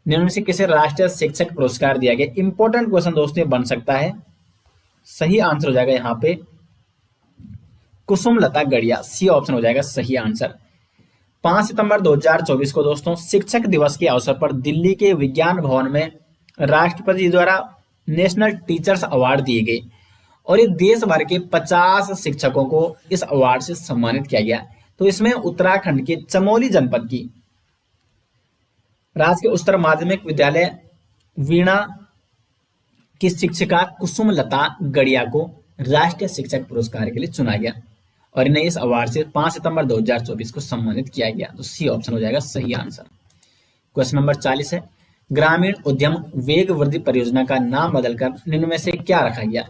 निम्न में से किसे राष्ट्रीय शिक्षक पुरस्कार दिया गया? इंपॉर्टेंट क्वेश्चन दोस्तों ये बन सकता है। सही आंसर हो जाएगा यहाँ पे कुसुम लता गड़िया। सी ऑप्शन हो जाएगा सही आंसर। 5 सितंबर 2024 को दोस्तों शिक्षक दिवस के अवसर पर दिल्ली के विज्ञान भवन में राष्ट्रपति द्वारा नेशनल टीचर्स अवार्ड दिए गए और ये देश भर के 50 शिक्षकों को इस अवार्ड से सम्मानित किया गया। तो इसमें उत्तराखंड के चमोली जनपद की राजकीय उच्चतर माध्यमिक विद्यालय वीणा की शिक्षिका कुसुम लता गड़िया को राष्ट्रीय शिक्षक पुरस्कार के लिए चुना गया और इन्हें इस अवार्ड से 5 सितंबर 2024 को सम्मानित किया गया। तो सी ऑप्शन हो जाएगा सही आंसर। क्वेश्चन नंबर 40 है, ग्रामीण उद्यम वेग वृद्धि परियोजना का नाम बदलकर निम्न में से क्या रखा गया?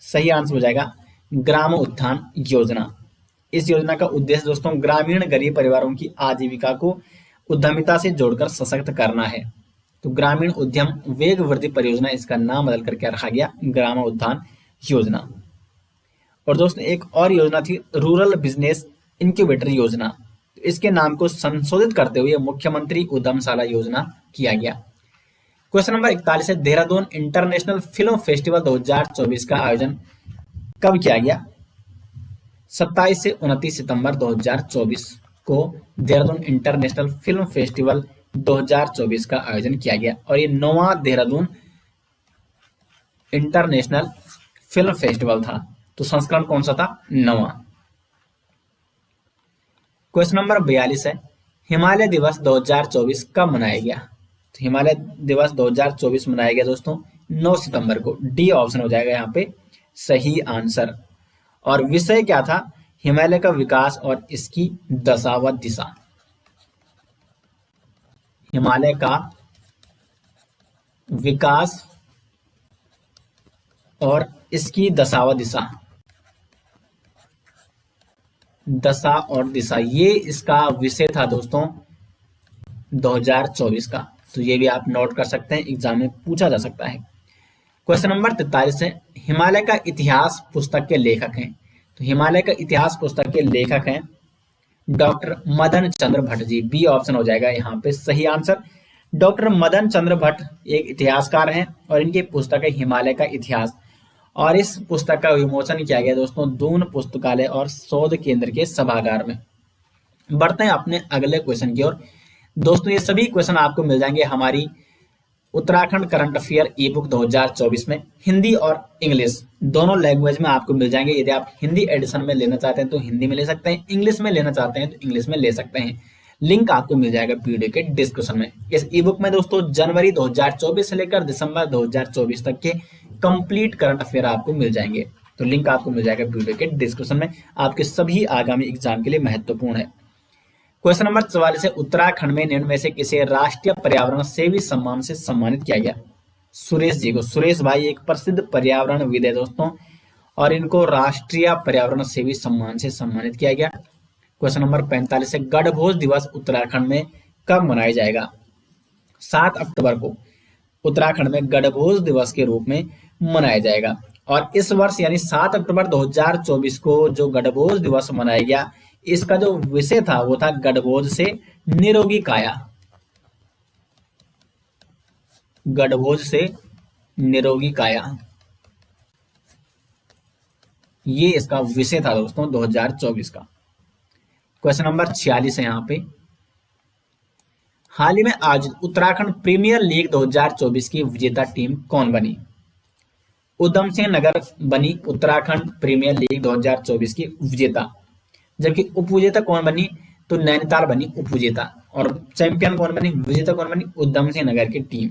सही आंसर हो जाएगा ग्राम उत्थान योजना। इस योजना का उद्देश्य दोस्तों ग्रामीण गरीब परिवारों की आजीविका को उद्यमिता से जोड़कर सशक्त करना है। तो ग्रामीण उद्यम वेग वृद्धि परियोजना, इसका नाम बदलकर क्या रखा गया? ग्राम उत्थान योजना। और दोस्तों एक और योजना थी रूरल बिजनेस इंक्यूबेटर योजना, तो इसके नाम को संशोधित करते हुए मुख्यमंत्री उद्यमशाला योजना किया गया। क्वेश्चन नंबर 41 है, देहरादून इंटरनेशनल फिल्म फेस्टिवल 2024 का आयोजन कब किया गया? 27 से 29 सितंबर 2024 को देहरादून इंटरनेशनल फिल्म फेस्टिवल 2024 का आयोजन किया गया और ये 9वां देहरादून इंटरनेशनल फिल्म फेस्टिवल था। तो संस्करण कौन सा था? 9वां। क्वेश्चन नंबर 42 है, हिमालय दिवस 2024 कब मनाया गया? तो हिमालय दिवस 2024 मनाया गया दोस्तों 9 सितंबर को। डी ऑप्शन हो जाएगा यहाँ पे सही आंसर। और विषय क्या था? हिमालय का विकास और इसकी दशा व दिशा। हिमालय का विकास और इसकी दशा व दिशा, दशा और दिशा, ये इसका विषय था दोस्तों 2024 का। तो ये भी आप नोट कर सकते हैं, एग्जाम में पूछा जा सकता है। क्वेश्चन नंबर 43 है, हिमालय का इतिहास पुस्तक के लेखक हैं। तो हिमालय का इतिहास पुस्तक के लेखक हैं डॉक्टर मदन चंद्र भट्ट जी। बी ऑप्शन हो जाएगा यहाँ पे सही आंसर। डॉक्टर मदन चंद्र भट्ट एक इतिहासकार हैं और इनकी पुस्तक है हिमालय का इतिहास और इस पुस्तक का विमोचन किया गया दोस्तों दून पुस्तकालय और शोध केंद्र के सभागार में। बढ़ते हैं अपने अगले क्वेश्चन की ओर। दोस्तों ये सभी क्वेश्चन आपको मिल जाएंगे हमारी उत्तराखंड करंट अफेयर ई बुक 2024 में। हिंदी और इंग्लिश दोनों लैंग्वेज में आपको मिल जाएंगे। यदि आप हिंदी एडिशन में लेना चाहते हैं तो हिंदी में ले सकते हैं, इंग्लिश में लेना चाहते हैं तो इंग्लिश में ले सकते हैं। लिंक आपको मिल जाएगा वीडियो के डिस्क्रिप्शन में। इस ई बुक में दोस्तों जनवरी 2024 से लेकर दिसंबर 2024 तक के कंप्लीट करंट अफेयर आपको मिल जाएंगे। तो लिंक आपको मिल जाएगा वीडियो के डिस्क्रिप्शन में। आपके सभी आगामी एग्जाम के लिए महत्वपूर्ण है। क्वेश्चन नंबर 44 है, उत्तराखंड में निम्न में से किसे राष्ट्रीय पर्यावरण सेवी सम्मान से सम्मानित किया गया? सुरेश जी को। सुरेश भाई एक प्रसिद्ध पर्यावरणविद है दोस्तों और इनको राष्ट्रीय पर्यावरण सेवी सम्मान से सम्मानित किया गया। क्वेश्चन नंबर 45 है, गणभोज दिवस उत्तराखंड में कब मनाया जाएगा? 7 अक्टूबर को उत्तराखंड में गणभोज दिवस के रूप में मनाया जाएगा और इस वर्ष यानी 7 अक्टूबर 2024 को जो गणभोज दिवस मनाया गया, इसका जो विषय था वो था गणभोज से निरोगी काया। गणभोज से निरोगी काया, ये इसका विषय था दोस्तों 2024 का। क्वेश्चन नंबर 46 है यहाँ पे, हाल ही में आयोजित उत्तराखंड प्रीमियर लीग 2024 की विजेता टीम कौन बनी? उधम सिंह नगर बनी उत्तराखंड प्रीमियर लीग 2024 की विजेता, जबकि उपविजेता कौन बनी? तो नैनीताल बनी उपविजेता। और चैंपियन कौन बनी? विजेता कौन बनी? उधम सिंह नगर की टीम।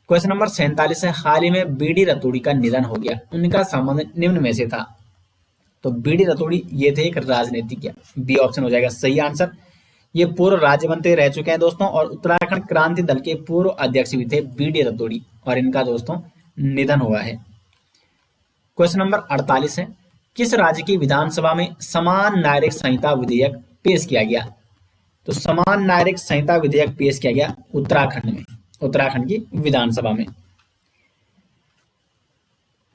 क्वेश्चन नंबर 47 है, हाल ही में बीडी रतूड़ी का निधन हो गया, उनका संबंध निम्न में से था? तो बीडी रतोड़ी ये थे एक राजनीतिज्ञ। बी ऑप्शन हो जाएगा सही आंसर। ये पूर्व राज्य मंत्री रह चुके हैं दोस्तों और उत्तराखंड क्रांति दल के पूर्व अध्यक्ष भी थे बीडी रतोड़ी, और इनका दोस्तों निधन हुआ है। क्वेश्चन नंबर 48 है, किस राज्य की विधानसभा में समान नागरिक संहिता विधेयक पेश किया गया? तो समान नागरिक संहिता विधेयक पेश किया गया उत्तराखंड में, उत्तराखंड की विधानसभा में।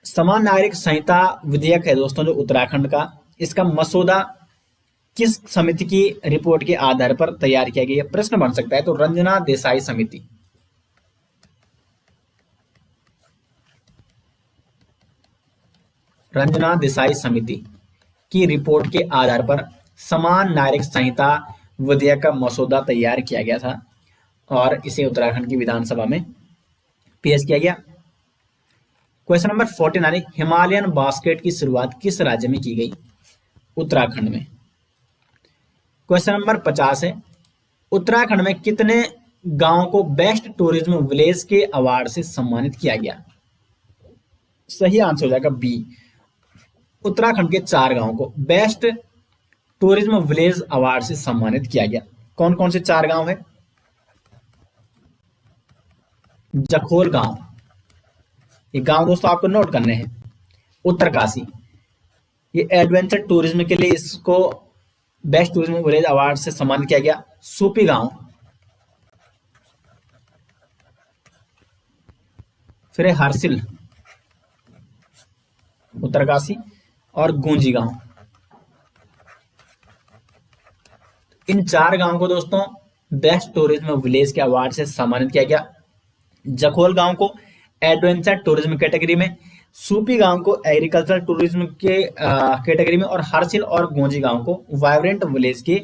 समान नागरिक संहिता विधेयक है दोस्तों जो उत्तराखंड का, इसका मसौदा किस समिति की रिपोर्ट के आधार पर तैयार किया गया? प्रश्न बन सकता है। तो रंजना देसाई समिति, रंजना देसाई समिति की रिपोर्ट के आधार पर समान नागरिक संहिता विधेयक का मसौदा तैयार किया गया था और इसे उत्तराखंड की विधानसभा में पेश किया गया। क्वेश्चन नंबर 49, हिमालयन बास्केट की शुरुआत किस राज्य में की गई? उत्तराखंड में। क्वेश्चन नंबर 50 है, उत्तराखंड में कितने गांवों को बेस्ट टूरिज्म विलेज के अवार्ड से सम्मानित किया गया? सही आंसर हो जाएगा बी। उत्तराखंड के 4 गांवों को बेस्ट टूरिज्म विलेज अवार्ड से सम्मानित किया गया। कौन कौन से 4 गांव है? जखोल गांव, ये गांव दोस्तों आपको नोट करने हैं। उत्तरकाशी, ये एडवेंचर टूरिज्म के लिए इसको बेस्ट टूरिज्म विलेज अवार्ड से सम्मानित किया गया। सूपी गांव, फिर है हरसिल उत्तरकाशी, और गूंजी गांव। इन 4 गांव को दोस्तों बेस्ट टूरिज्म विलेज के अवार्ड से सम्मानित किया गया। जखोल गांव को एडवेंचर टूरिज्म कैटेगरी में, सूपी गांव को एग्रीकल्चर टूरिज्म के कैटेगरी में, और हरसिल और गोंजी गांव को वाइब्रेंट विलेज के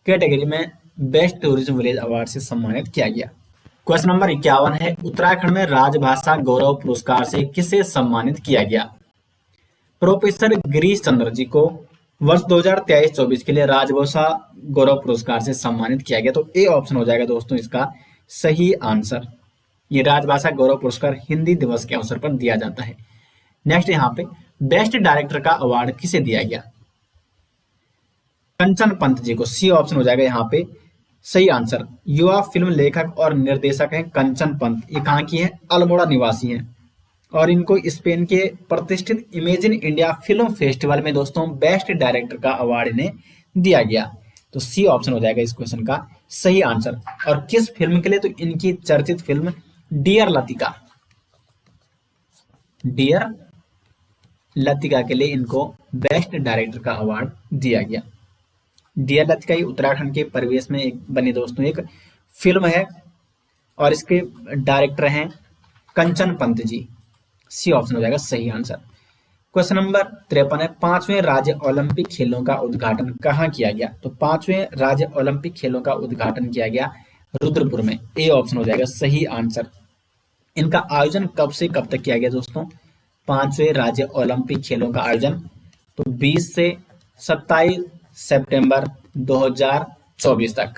कैटेगरी में बेस्ट टूरिज्म विलेज अवार्ड से सम्मानित किया गया। क्वेश्चन नंबर 51 है, उत्तराखंड में राजभाषा गौरव पुरस्कार से किसे सम्मानित किया गया? प्रोफेसर गिरीश चंद्र जी को वर्ष 2023-24 के लिए राजभाषा गौरव पुरस्कार से सम्मानित किया गया। तो ए ऑप्शन हो जाएगा दोस्तों इसका सही आंसर। ये राजभाषा गौरव पुरस्कार हिंदी दिवस के अवसर पर दिया जाता है। नेक्स्ट यहाँ पे बेस्ट डायरेक्टर का अवार्ड किसे दिया गया? कंचन पंत जी को। सी ऑप्शन हो जाएगा यहाँ पे सही आंसर। युवा फिल्म लेखक और निर्देशक हैं कंचन पंत। ये कहाँ की है? अल्मोड़ा निवासी हैं और इनको स्पेन के प्रतिष्ठित इमेजिन इंडिया फिल्म फेस्टिवल में दोस्तों बेस्ट डायरेक्टर का अवार्ड इन्हें दिया गया। तो सी ऑप्शन हो जाएगा इस क्वेश्चन का सही आंसर। और किस फिल्म के लिए? तो इनकी चर्चित film dear Latika, dear Latika के लिए इनको बेस्ट डायरेक्टर का अवार्ड दिया गया। डियर लतिका ही उत्तराखंड के परिवेश में एक बनी दोस्तों एक फिल्म है और इसके डायरेक्टर हैं कंचन पंत जी। सी ऑप्शन हो जाएगा सही आंसर। क्वेश्चन नंबर 53 है, 5वें राज्य ओलंपिक खेलों का उद्घाटन कहाँ किया गया? तो 5वें राज्य ओलंपिक खेलों का उद्घाटन किया गया रुद्रपुर में। ए ऑप्शन हो जाएगा सही आंसर। इनका आयोजन कब से कब तक किया गया दोस्तों? 5वें राज्य ओलंपिक खेलों का आयोजन तो 20 से 27 सितंबर 2024 तक,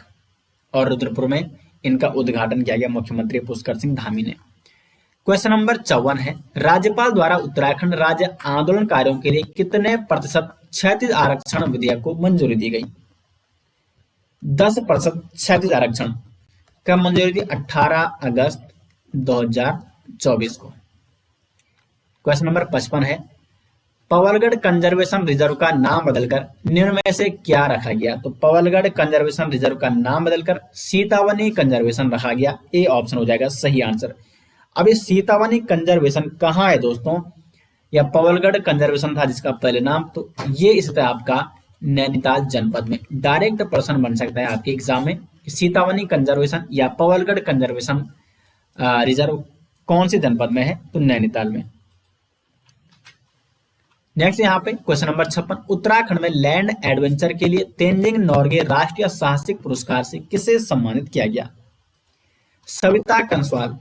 और रुद्रपुर में इनका उद्घाटन किया गया मुख्यमंत्री पुष्कर सिंह धामी ने। क्वेश्चन नंबर 54 है, राज्यपाल द्वारा उत्तराखंड राज्य आंदोलनकारियों के लिए कितने प्रतिशत क्षैतिज आरक्षण विधेयक को मंजूरी दी गई? 10% क्षैतिज आरक्षण कब मंजूरी दी? 18 अगस्त 2024 को। क्वेश्चन नंबर 55 है, पवलगढ़ कंजर्वेशन रिजर्व का नाम बदलकर निम्न में से क्या रखा गया? तो पवलगढ़ कंजर्वेशन रिजर्व का नाम बदलकर सीतावनी कंजर्वेशन रखा गया। ए ऑप्शन हो जाएगा सही आंसर। अब ये सीतावनी कंजर्वेशन कहाँ है दोस्तों? या पवलगढ़ कंजर्वेशन था जिसका पहले नाम, तो ये स्थित है आपका नैनीताल जनपद में। डायरेक्ट प्रश्न बन सकता है आपके एग्जाम में, सीतावनी कंजर्वेशन या पवलगढ़ कंजर्वेशन रिजर्व कौन से जनपद में है? तो नैनीताल में। नेक्स्ट यहाँ पे क्वेश्चन नंबर 56, उत्तराखंड में लैंड एडवेंचर के लिए तेंजिंग नोर्गे राष्ट्रीय साहसिक पुरस्कार से किसे सम्मानित किया गया? सविता कंसवाल,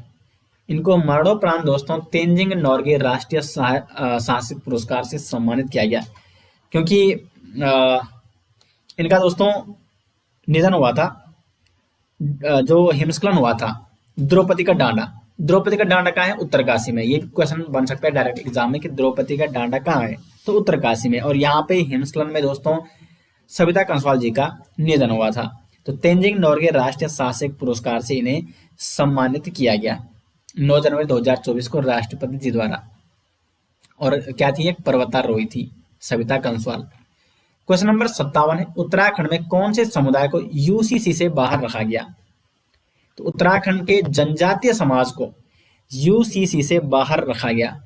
इनको मरणोपरांत दोस्तों तेंजिंग नोर्गे राष्ट्रीय साहसिक पुरस्कार से सम्मानित किया गया क्योंकि इनका दोस्तों निधन हुआ था, जो हिमस्खलन हुआ था द्रौपदी का डांडा। द्रौपदी का डांडा कहाँ है? उत्तरकाशी में। ये क्वेश्चन बन सकता है डायरेक्ट एग्जाम में कि द्रौपदी का डांडा कहाँ है? तो उत्तरकाशी में। और यहाँ पे हिमस्खलन में दोस्तों सविता कंसवाल जी का निधन हुआ था। तो तेंजिंग नोर्गे राष्ट्रीय साहसिक पुरस्कार से इन्हें सम्मानित किया गया 9 जनवरी 2024 को राष्ट्रपति जी द्वारा। और क्या थी, एक पर्वतारोही थी सविता कंसवाल। क्वेश्चन नंबर 57 है, उत्तराखंड में कौन से समुदाय को यूसीसी से बाहर रखा गया? तो उत्तराखंड के जनजातीय समाज को यूसीसी से बाहर रखा गया।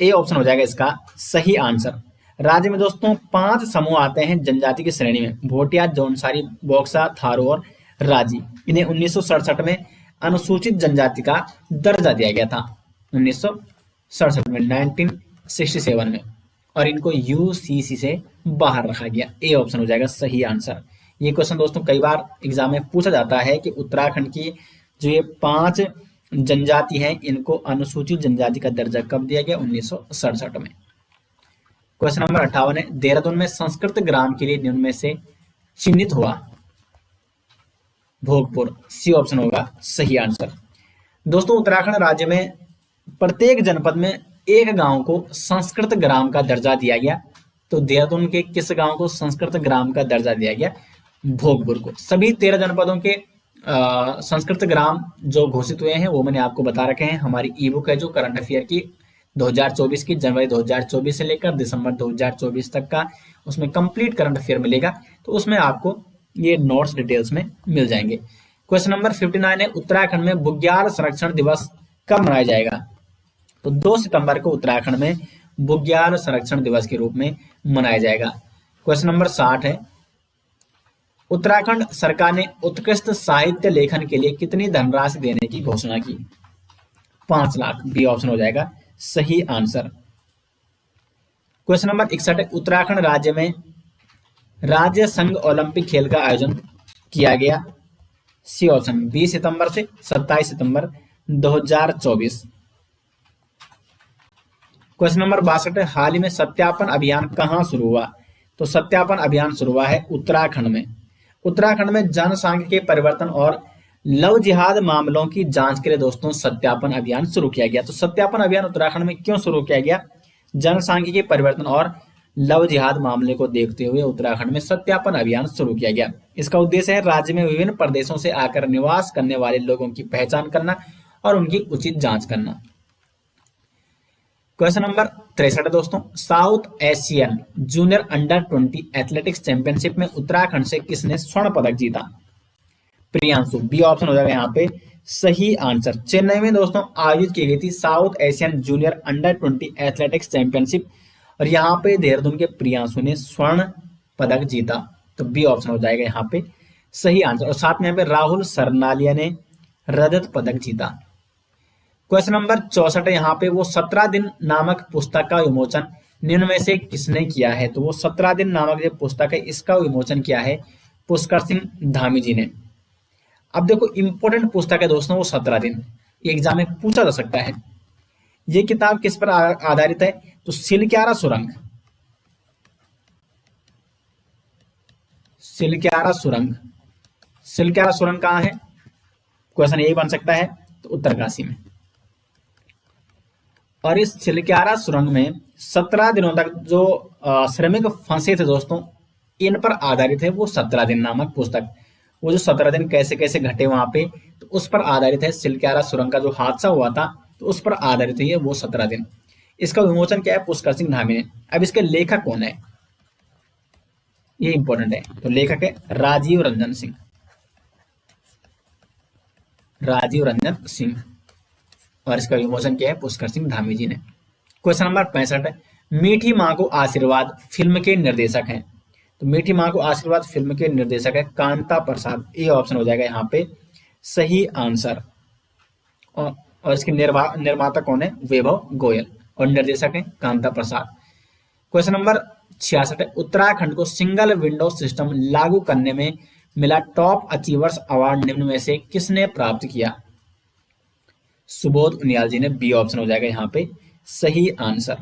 ए ऑप्शन हो जाएगा इसका सही आंसर। राज्य में दोस्तों 5 समूह आते हैं जनजाति की श्रेणी में, भोटिया, जौनसारी, बॉक्सा, थारू और राजी। इन्हें 1967 में अनुसूचित जनजाति का दर्जा दिया गया था, 1967 में, 1967 में, और इनको यूसीसी से बाहर रखा गया। ए ऑप्शन हो जाएगा सही आंसर। ये क्वेश्चन दोस्तों कई बार एग्जाम में पूछा जाता है कि उत्तराखंड की जो ये 5 जनजाति हैं इनको अनुसूचित जनजाति का दर्जा कब दिया गया? 1967 में। क्वेश्चन नंबर 58 है, देहरादून में संस्कृत ग्राम के लिए निम्न में से चिन्हित हुआ? भोगपुर। सी ऑप्शन होगा सही आंसर। दोस्तों उत्तराखंड राज्य में प्रत्येक जनपद में एक गांव को संस्कृत ग्राम का दर्जा दिया गया। तो देहरादून के किस गांव को संस्कृत ग्राम का दर्जा दिया गया? भोगपुर को। सभी 13 जनपदों के संस्कृत ग्राम जो घोषित हुए हैं वो मैंने आपको बता रखे हैं। हमारी ई बुक है जो करंट अफेयर की 2024 की, जनवरी 2024 से लेकर दिसंबर 2024 तक का, उसमें कंप्लीट करंट अफेयर मिलेगा। तो उसमें आपको ये नोट्स डिटेल्स में मिल जाएंगे। क्वेश्चन नंबर 59 है, उत्तराखंड में बुग्याल संरक्षण दिवस कब मनाया जाएगा? तो 2 सितंबर को उत्तराखंड में बुग्याल संरक्षण दिवस के रूप में मनाया जाएगा। क्वेश्चन नंबर 60 है, उत्तराखंड सरकार ने उत्कृष्ट साहित्य लेखन के लिए कितनी धनराशि देने की घोषणा की? 5 लाख। बी ऑप्शन हो जाएगा सही आंसर। क्वेश्चन नंबर 61 है, उत्तराखंड राज्य में राज्य संघ ओलंपिक खेल का आयोजन किया गया? सी ऑप्शन 20 सितंबर से 27 सितंबर 2024। क्वेश्चन नंबर 62 है, हाल ही में सत्यापन अभियान कहां शुरू हुआ? तो सत्यापन अभियान शुरू हुआ है उत्तराखंड में। उत्तराखंड में जनसांख्यिकीय परिवर्तन और लव जिहाद मामलों की जांच के लिए दोस्तों सत्यापन अभियान शुरू किया गया। तो सत्यापन अभियान उत्तराखंड में क्यों शुरू किया गया? जनसांख्यिकीय परिवर्तन और लव जिहाद मामले को देखते हुए उत्तराखंड में सत्यापन अभियान शुरू किया गया। इसका उद्देश्य है राज्य में विभिन्न प्रदेशों से आकर निवास करने वाले लोगों की पहचान करना और उनकी उचित जांच करना। क्वेश्चन नंबर 63 दोस्तों, south Asian junior under 20 athletics championship में उत्तराखंड से किसने स्वर्ण पदक जीता? प्रियांशु। बी ऑप्शन हो जाएगा यहाँ पे सही आंसर। चेन्नई में दोस्तों आयोजित की गई थी south Asian junior under 20 athletics championship और यहाँ पे देहरादून के प्रियांशु ने स्वर्ण पदक जीता। तो बी ऑप्शन हो जाएगा यहाँ पे सही आंसर। और साथ में यहाँ पे राहुल सरनालिया ने रजत पदक जीता। क्वेश्चन नंबर 64 यहाँ पे, वो 17 दिन नामक पुस्तक का विमोचन निम्न में से किसने किया है? तो वो 17 दिन नामक जो पुस्तक है इसका विमोचन किया है पुष्कर सिंह धामी जी ने। अब देखो इंपॉर्टेंट पुस्तक है दोस्तों वो 17 दिन, ये एग्जाम में पूछा जा सकता है। ये किताब किस पर आधारित है? तो सिलक्यारा सुरंग। सिलक्यारा सुरंग। सिलक्यारा सुरंग कहाँ है? क्वेश्चन यही बन सकता है। तो उत्तरकाशी में। और इस सिलक्यारा सुरंग में 17 दिनों तक जो श्रमिक फंसे थे दोस्तों इन पर आधारित है वो 17 दिन नामक पुस्तक। वो जो 17 दिन कैसे कैसे घटे वहां पे तो उस पर आधारित है। सिलक्यारा सुरंग का जो हादसा हुआ था तो उस पर आधारित है वो 17 दिन। इसका विमोचन क्या है? पुष्कर सिंह धामी ने। अब इसके लेखक कौन है ये इंपॉर्टेंट है। तो लेखक है राजीव रंजन सिंह। राजीव रंजन सिंह। और इसका विमोचन किया है पुष्कर सिंह धामी जी ने। क्वेश्चन नंबर 65 है, मीठी मां को आशीर्वाद फिल्म के निर्देशक हैं। तो मीठी मां को आशीर्वाद फिल्म के निर्देशक है कांता प्रसाद। ये ऑप्शन हो जाएगा यहाँ पे सही आंसर। और इसके निर्माता कौन है? वैभव गोयल। और निर्देशक है कांता प्रसाद। क्वेश्चन नंबर 66 है, उत्तराखंड को सिंगल विंडो सिस्टम लागू करने में मिला टॉप अचीवर्स अवार्ड निम्न में से किसने प्राप्त किया? सुबोध उनियाल जी ने। बी ऑप्शन हो जाएगा यहाँ पे सही आंसर।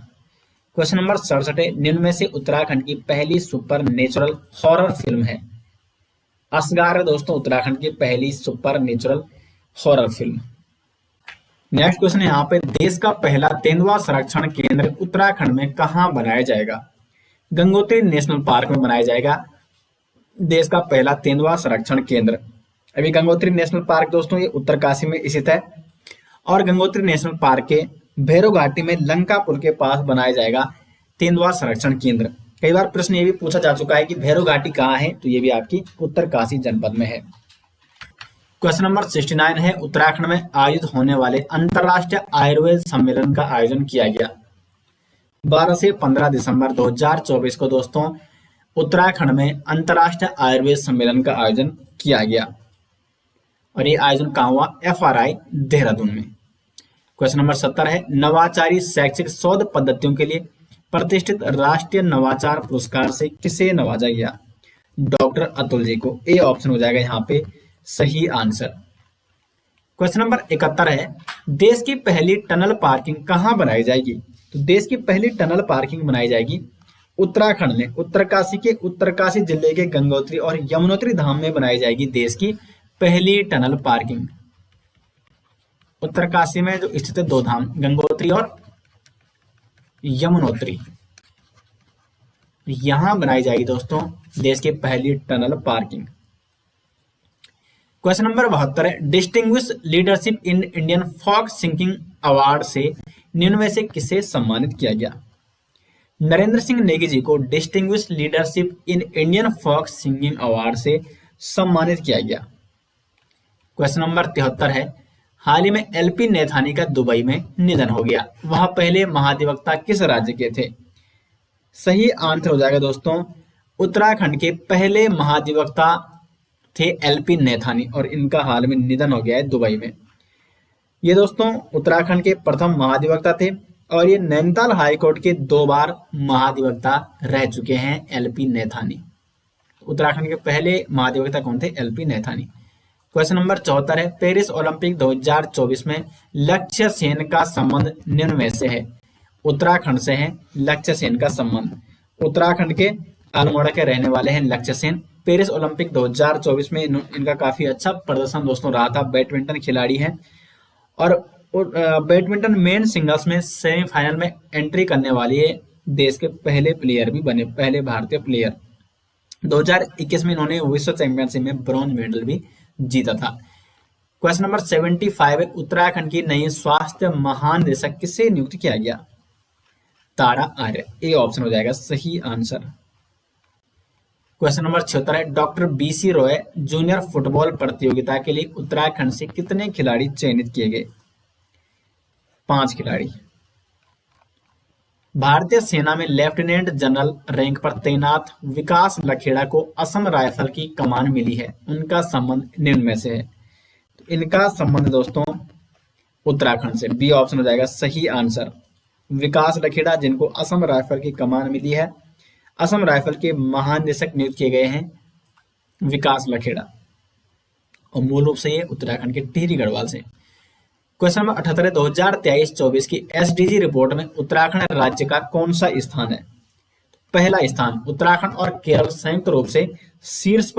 क्वेश्चन नंबर 67 है, निम्न में से उत्तराखंड की पहली सुपर नेचुरल हॉरर फिल्म है? असगार है दोस्तों उत्तराखंड की पहली super natural horror film. Next question है यहाँ पे, देश का पहला तेंदुआ संरक्षण केंद्र उत्तराखंड में कहाँ बनाया जाएगा? गंगोत्री नेशनल पार्क में बनाया जाएगा देश का पहला तेंदुआ संरक्षण केंद्र। अभी गंगोत्री नेशनल पार्क दोस्तों ये उत्तरकाशी में स्थित है और गंगोत्री नेशनल पार्क के भैरव घाटी में लंका पुल के पास बनाया जाएगा तेंदुआ संरक्षण केंद्र। कई बार प्रश्न ये भी पूछा जा चुका है कि भैरव घाटी कहाँ है, तो ये भी आपकी उत्तरकाशी जनपद में है। क्वेश्चन नंबर 69 है, उत्तराखंड में आयोजित होने वाले अंतरराष्ट्रीय आयुर्वेद सम्मेलन का आयोजन किया गया। 12 से 15 दिसंबर 2024 को दोस्तों उत्तराखंड में अंतरराष्ट्रीय आयुर्वेद सम्मेलन का आयोजन किया गया और ये आयोजन कहाँ हुआ? FRI देहरादून में। क्वेश्चन नंबर 70 है, नवाचारी शैक्षिक शोध पद्धतियों के लिए प्रतिष्ठित राष्ट्रीय नवाचार पुरस्कार से किसे नवाजा गया? डॉक्टर अतुल जी को। ए ऑप्शन हो जाएगा यहाँ पे सही आंसर। क्वेश्चन नंबर 71 है, देश की पहली टनल पार्किंग कहाँ बनाई जाएगी? तो देश की पहली टनल पार्किंग बनाई जाएगी उत्तराखंड में, उत्तरकाशी जिले के गंगोत्री और यमुनोत्री धाम में बनाई जाएगी देश की पहली टनल पार्किंग। उत्तरकाशी में जो स्थित है दो धाम, गंगोत्री और यमुनोत्री, यहां बनाई जाएगी दोस्तों देश की पहली टनल पार्किंग। क्वेश्चन नंबर 72 है, distinguish leadership in Indian folk singing award से निम्न में से किसे सम्मानित किया गया? नरेंद्र सिंह नेगी जी को distinguish leadership in Indian folk singing award से सम्मानित किया गया। क्वेश्चन नंबर 73 है, हाल ही में LP नैथानी का दुबई में निधन हो गया। वह पहले महाधिवक्ता किस राज्य के थे? सही आंसर हो जाएगा दोस्तों उत्तराखंड के पहले महाधिवक्ता थे LP नैथानी और इनका हाल में निधन हो गया है दुबई में। ये दोस्तों उत्तराखंड के प्रथम महाधिवक्ता थे और ये नैनीताल हाईकोर्ट के 2 बार महाधिवक्ता रह चुके हैं LP नैथानी। उत्तराखंड के पहले महाधिवक्ता कौन थे? LP नैथानी। क्वेश्चन नंबर 74 है, पेरिस ओलंपिक 2024 में लक्ष्य सेन का संबंध निम्न में से है? उत्तराखंड से है लक्ष्य सेन का संबंध। उत्तराखंड के अल्मोड़ा के रहने वाले हैं लक्ष्य सेन। पेरिस ओलंपिक 2024 में इनका काफी अच्छा प्रदर्शन दोस्तों रहा था। बैडमिंटन खिलाड़ी हैं और बैडमिंटन मेन सिंगल्स में सेमीफाइनल में एंट्री करने वाली है देश के पहले प्लेयर भी बने, पहले भारतीय प्लेयर। 2021 में इन्होंने विश्व चैंपियनशिप में ब्रॉन्ज मेडल भी जीता था। क्वेश्चन नंबर 75 है, उत्तराखंड की नई स्वास्थ्य महानिदेशक किसे नियुक्त किया गया? तारा आर्य। ए ऑप्शन हो जाएगा सही आंसर। क्वेश्चन नंबर 76 है, doctor BC Roy junior football प्रतियोगिता के लिए उत्तराखंड से कितने खिलाड़ी चयनित किए गए? 5 खिलाड़ी। भारतीय सेना में लेफ्टिनेंट जनरल रैंक पर तैनात विकास लखेड़ा को असम राइफल की कमान मिली है, उनका संबंध निम्न में से है? तो इनका संबंध दोस्तों उत्तराखंड से। बी ऑप्शन हो जाएगा सही आंसर। विकास लखेड़ा जिनको असम राइफल की कमान मिली है, असम राइफल के महानिदेशक नियुक्त किए गए हैं विकास लखेड़ा और मूल रूप से ये उत्तराखंड के टिहरी गढ़वाल से। क्वेश्चन नंबर 78 2023-24 की SDG रिपोर्ट में उत्तराखंड राज्य का कौन सा स्थान है? पहला स्थान। उत्तराखंड और केरल संयुक्त रूप से शीर्ष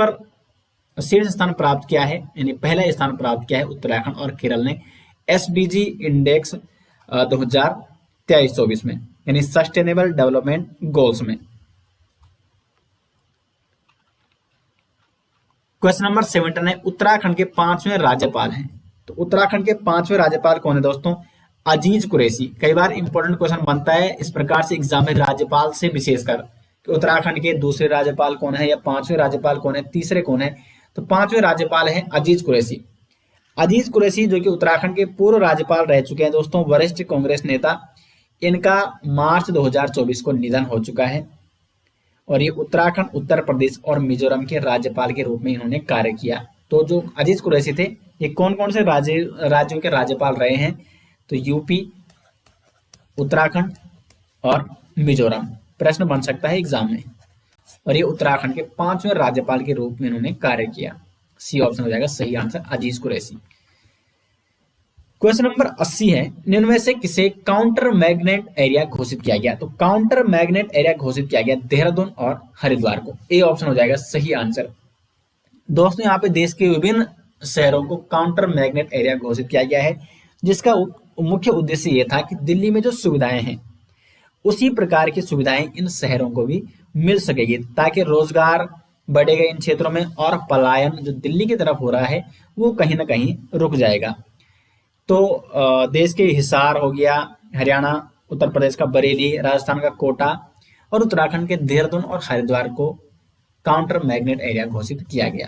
स्थान प्राप्त किया है, यानी पहला स्थान प्राप्त किया है उत्तराखंड और केरल ने SDG इंडेक्स 2023-24 में, यानी सस्टेनेबल डेवलपमेंट गोल्स में। क्वेश्चन नंबर 79 है, उत्तराखंड के 5वें राज्यपाल हैं। तो उत्तराखंड के 5वें राज्यपाल कौन है दोस्तों? अजीज कुरैशी। कई बार इंपॉर्टेंट क्वेश्चन बनता है इस प्रकार से एग्जाम में राज्यपाल से विशेषकर कि उत्तराखंड के दूसरे राज्यपाल कौन है या 5वें राज्यपाल कौन है, तीसरे कौन है? तो 5वें राज्यपाल है अजीज कुरैशी। अजीज कुरैशी जो कि उत्तराखंड के पूर्व राज्यपाल रह चुके हैं दोस्तों, वरिष्ठ कांग्रेस नेता। इनका मार्च 2024 को निधन हो चुका है और ये उत्तराखंड, उत्तर प्रदेश और मिजोरम के राज्यपाल के रूप में इन्होंने कार्य किया। तो जो अजीज कुरैशी थे ये कौन कौन से राज्यों के राज्यपाल रहे हैं? तो यूपी, उत्तराखंड और मिजोरम। प्रश्न बन सकता है एग्जाम में। और ये उत्तराखंड के 5वें राज्यपाल के रूप में इन्होंने कार्य किया। सी ऑप्शन हो जाएगा सही आंसर, अजीज कुरैशी। क्वेश्चन नंबर 80 है, निम्न में से किसे काउंटर मैग्नेट एरिया घोषित किया गया? तो काउंटर मैग्नेट एरिया घोषित किया गया देहरादून और हरिद्वार को। ए ऑप्शन हो जाएगा सही आंसर। दोस्तों यहाँ पे देश के विभिन्न शहरों को काउंटर मैग्नेट एरिया घोषित किया गया है जिसका मुख्य उद्देश्य ये था कि दिल्ली में जो सुविधाएं हैं उसी प्रकार की सुविधाएं इन शहरों को भी मिल सकेगी, ताकि रोजगार बढ़ेगा इन क्षेत्रों में और पलायन जो दिल्ली की तरफ हो रहा है वो कहीं ना कहीं रुक जाएगा। तो देश के हिसार हो गया, हरियाणा, उत्तर प्रदेश का बरेली, राजस्थान का कोटा और उत्तराखंड के देहरादून और हरिद्वार को काउंटर मैग्नेट एरिया घोषित किया गया।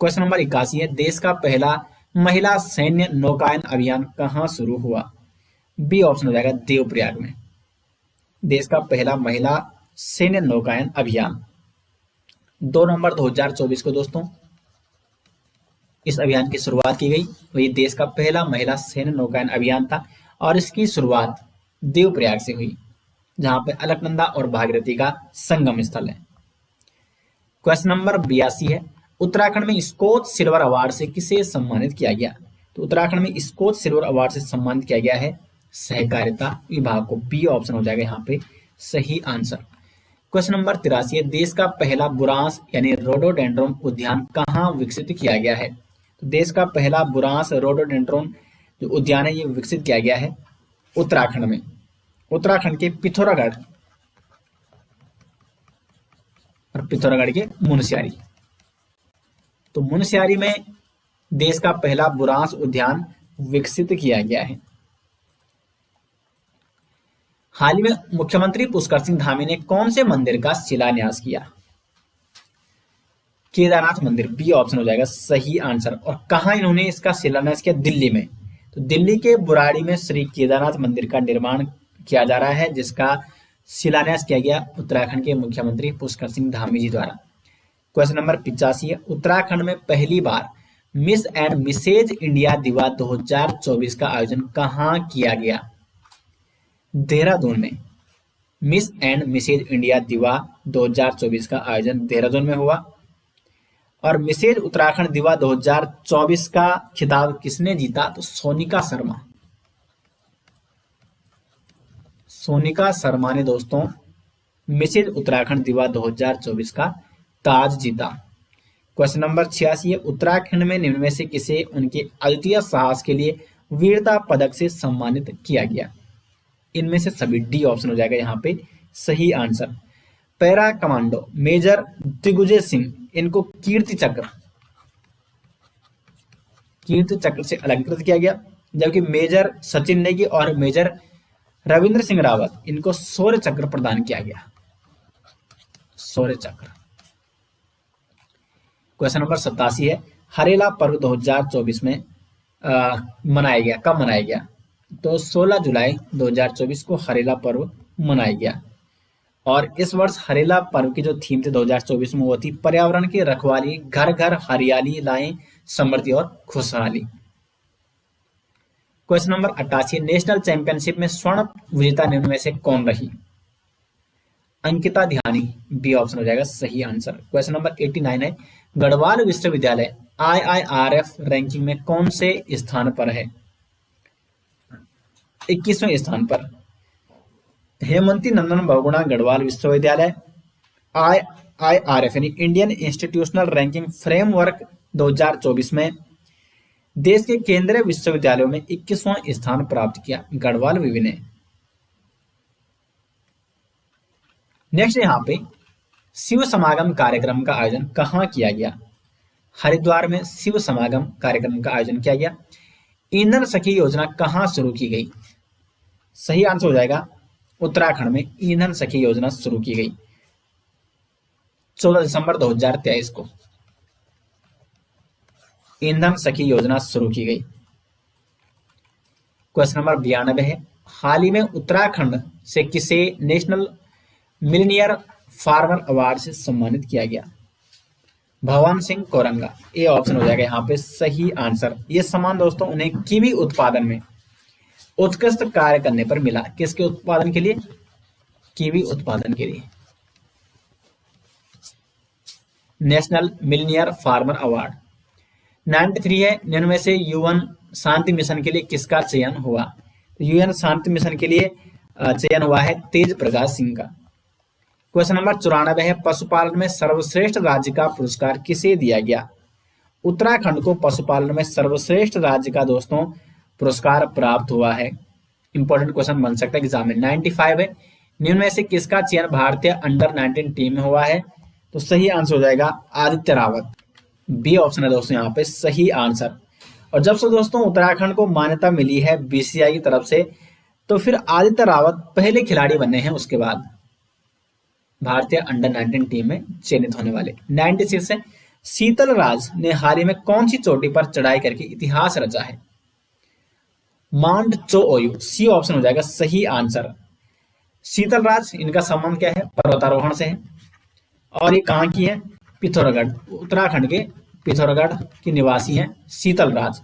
क्वेश्चन नंबर 81 है, देश का पहला महिला सैन्य नौकायन अभियान कहाँ शुरू हुआ? बी ऑप्शन हो जाएगा देवप्रयाग में। देश का पहला महिला सैन्य नौकायन अभियान 2 नवंबर 2024 को दोस्तों इस अभियान की शुरुआत की गई। वही देश का पहला महिला सैन्य नौकायन अभियान था और इसकी शुरुआत देवप्रयाग से हुई, जहां पे अलकनंदा और भागीरथी का संगम स्थल है। क्वेश्चन नंबर 82 है, उत्तराखंड में स्कोच सिल्वर अवार्ड से किसे सम्मानित किया गया? तो उत्तराखंड में स्कोच सिल्वर अवार्ड से सम्मानित किया गया है सहकारिता विभाग को। बी ऑप्शन हो जाएगा यहाँ पे सही आंसर। क्वेश्चन नंबर 83 है, देश का पहला बुरांस यानी रोडोडेंड्रोन उद्यान कहाँ विकसित किया गया है? तो देश का पहला बुरांस रोडोडेंड्रोन जो उद्यान है ये विकसित किया गया है उत्तराखंड में, उत्तराखंड के पिथौरागढ़ और पिथौरागढ़ के मुनस्यारी। तो मुनस्यारी में देश का पहला बुरांस उद्यान विकसित किया गया है। हाल ही में मुख्यमंत्री पुष्कर सिंह धामी ने कौन से मंदिर का शिलान्यास किया? केदारनाथ मंदिर। बी ऑप्शन हो जाएगा सही आंसर। और कहां इन्होंने इसका शिलान्यास किया? दिल्ली में। तो दिल्ली के बुराड़ी में श्री केदारनाथ मंदिर का निर्माण किया जा रहा है, जिसका शिलान्यास किया गया उत्तराखंड के मुख्यमंत्री पुष्कर सिंह धामी जी द्वारा। क्वेश्चन नंबर 85 है, उत्तराखंड में पहली बार मिस एंड मिसेज इंडिया दिवा 2024 का आयोजन कहां किया गया? देहरादून में। मिस एंड मिसेज इंडिया दिवा 2024 का आयोजन देहरादून में हुआ। और मिसेज उत्तराखंड दिवा 2024 का खिताब किसने जीता? तो सोनिका शर्मा। सोनिका शर्मा ने दोस्तों मिसेज उत्तराखंड दिवा 2024 का ताज जीता। क्वेश्चन नंबर 86 है, उत्तराखंड में निम्न में से किसे उनके अद्वितीय साहस के लिए वीरता पदक से सम्मानित किया गया? इनमें से सभी। डी ऑप्शन हो जाएगा यहाँ पे सही answer. Para commando major Digvijay Singh, इनको कीर्ति चक्र से अलंकृत किया गया, जबकि मेजर सचिन नेगी और मेजर रविंद्र सिंह रावत इनको शौर्य चक्र प्रदान किया गया। शौर्य चक्र। क्वेश्चन नंबर 87 है, हरेला पर्व 2024 में मनाया गया। कब मनाया गया? तो 16 जुलाई 2024 को हरेला पर्व मनाया गया। और इस वर्ष हरेला पर्व की जो थीम थी 2024 में वो थी पर्यावरण की रखवाली, घर घर हरियाली लाएं, समृद्धि और खुशहाली। क्वेश्चन नंबर 88, नेशनल चैंपियनशिप में स्वर्ण विजेता निम्न में से कौन रही? अंकिता ध्यानी। बी ऑप्शन हो जाएगा सही आंसर। क्वेश्चन नंबर 89 है, गढ़वाल विश्वविद्यालय IIRF रैंकिंग में कौन से स्थान पर है? 21वें स्थान पर। हेमंती नंदन बहुगुणा गढ़वाल विश्वविद्यालय IIRF यानी इंडियन इंस्टीट्यूशनल रैंकिंग फ्रेमवर्क 2024 में देश के केंद्रीय विश्वविद्यालयों में 21वां स्थान प्राप्त किया गढ़वाल विवि ने। नेक्स्ट यहाँ पे शिव समागम कार्यक्रम का आयोजन कहाँ किया गया? हरिद्वार में शिव समागम कार्यक्रम का आयोजन किया गया। ईंधन सखी योजना कहाँ शुरू की गई? सही आंसर हो जाएगा उत्तराखंड में ईंधन सखी योजना शुरू की गई 14 दिसंबर 2023 को। ईंधन सखी योजना शुरू की गई। क्वेश्चन नंबर 92 है, हाल ही में उत्तराखंड से किसे नेशनल मिलीनियर फार्मर अवार्ड से सम्मानित किया गया? भगवान सिंह कोरंगा। ये ऑप्शन हो जाएगा यहाँ पे सही आंसर। ये सम्मान दोस्तों उन्हें कीवी उत्पादन में उत्कृष्ट कार्य करने पर मिला। किसके उत्पादन के लिए? कीवी उत्पादन के लिए। National millionaire farmer award. 93 है, निम्न में से यूएन शांति मिशन के लिए किसका चयन हुआ? यूएन शांति मिशन के लिए चयन हुआ है तेज प्रकाश सिंह का। क्वेश्चन नंबर 94 है, पशुपालन में सर्वश्रेष्ठ राज्य का पुरस्कार किसे दिया गया? उत्तराखंड को पशुपालन में सर्वश्रेष्ठ राज्य का दोस्तों पुरस्कार प्राप्त हुआ है? इंपॉर्टेंट क्वेश्चन बन सकता है एग्जाम में। 95 है। निम्न में से किसका चयन भारतीय अंडर 19 टीम में हुआ है? तो सही आंसर हो जाएगा आदित्य रावत। बी ऑप्शन है दोस्तों यहाँ पे सही आंसर। और जब से दोस्तों उत्तराखंड को मान्यता मिली है बीसीसीआई की तरफ से, तो फिर आदित्य रावत पहले खिलाड़ी बने हैं उसके बाद भारतीय अंडर 19 टीम में चयनित होने वाले। 96 है। शीतल राज ने हाल ही में कौन सी चोटी पर चढ़ाई करके इतिहास रचा है? माउंट चोओयू। सी ऑप्शन हो जाएगा सही आंसर। शीतल राज, इनका संबंध क्या है? पर्वतारोहण से है। और ये कहाँ की है? पिथौरागढ़, उत्तराखंड के पिथौरागढ़ की निवासी हैं शीतल राज।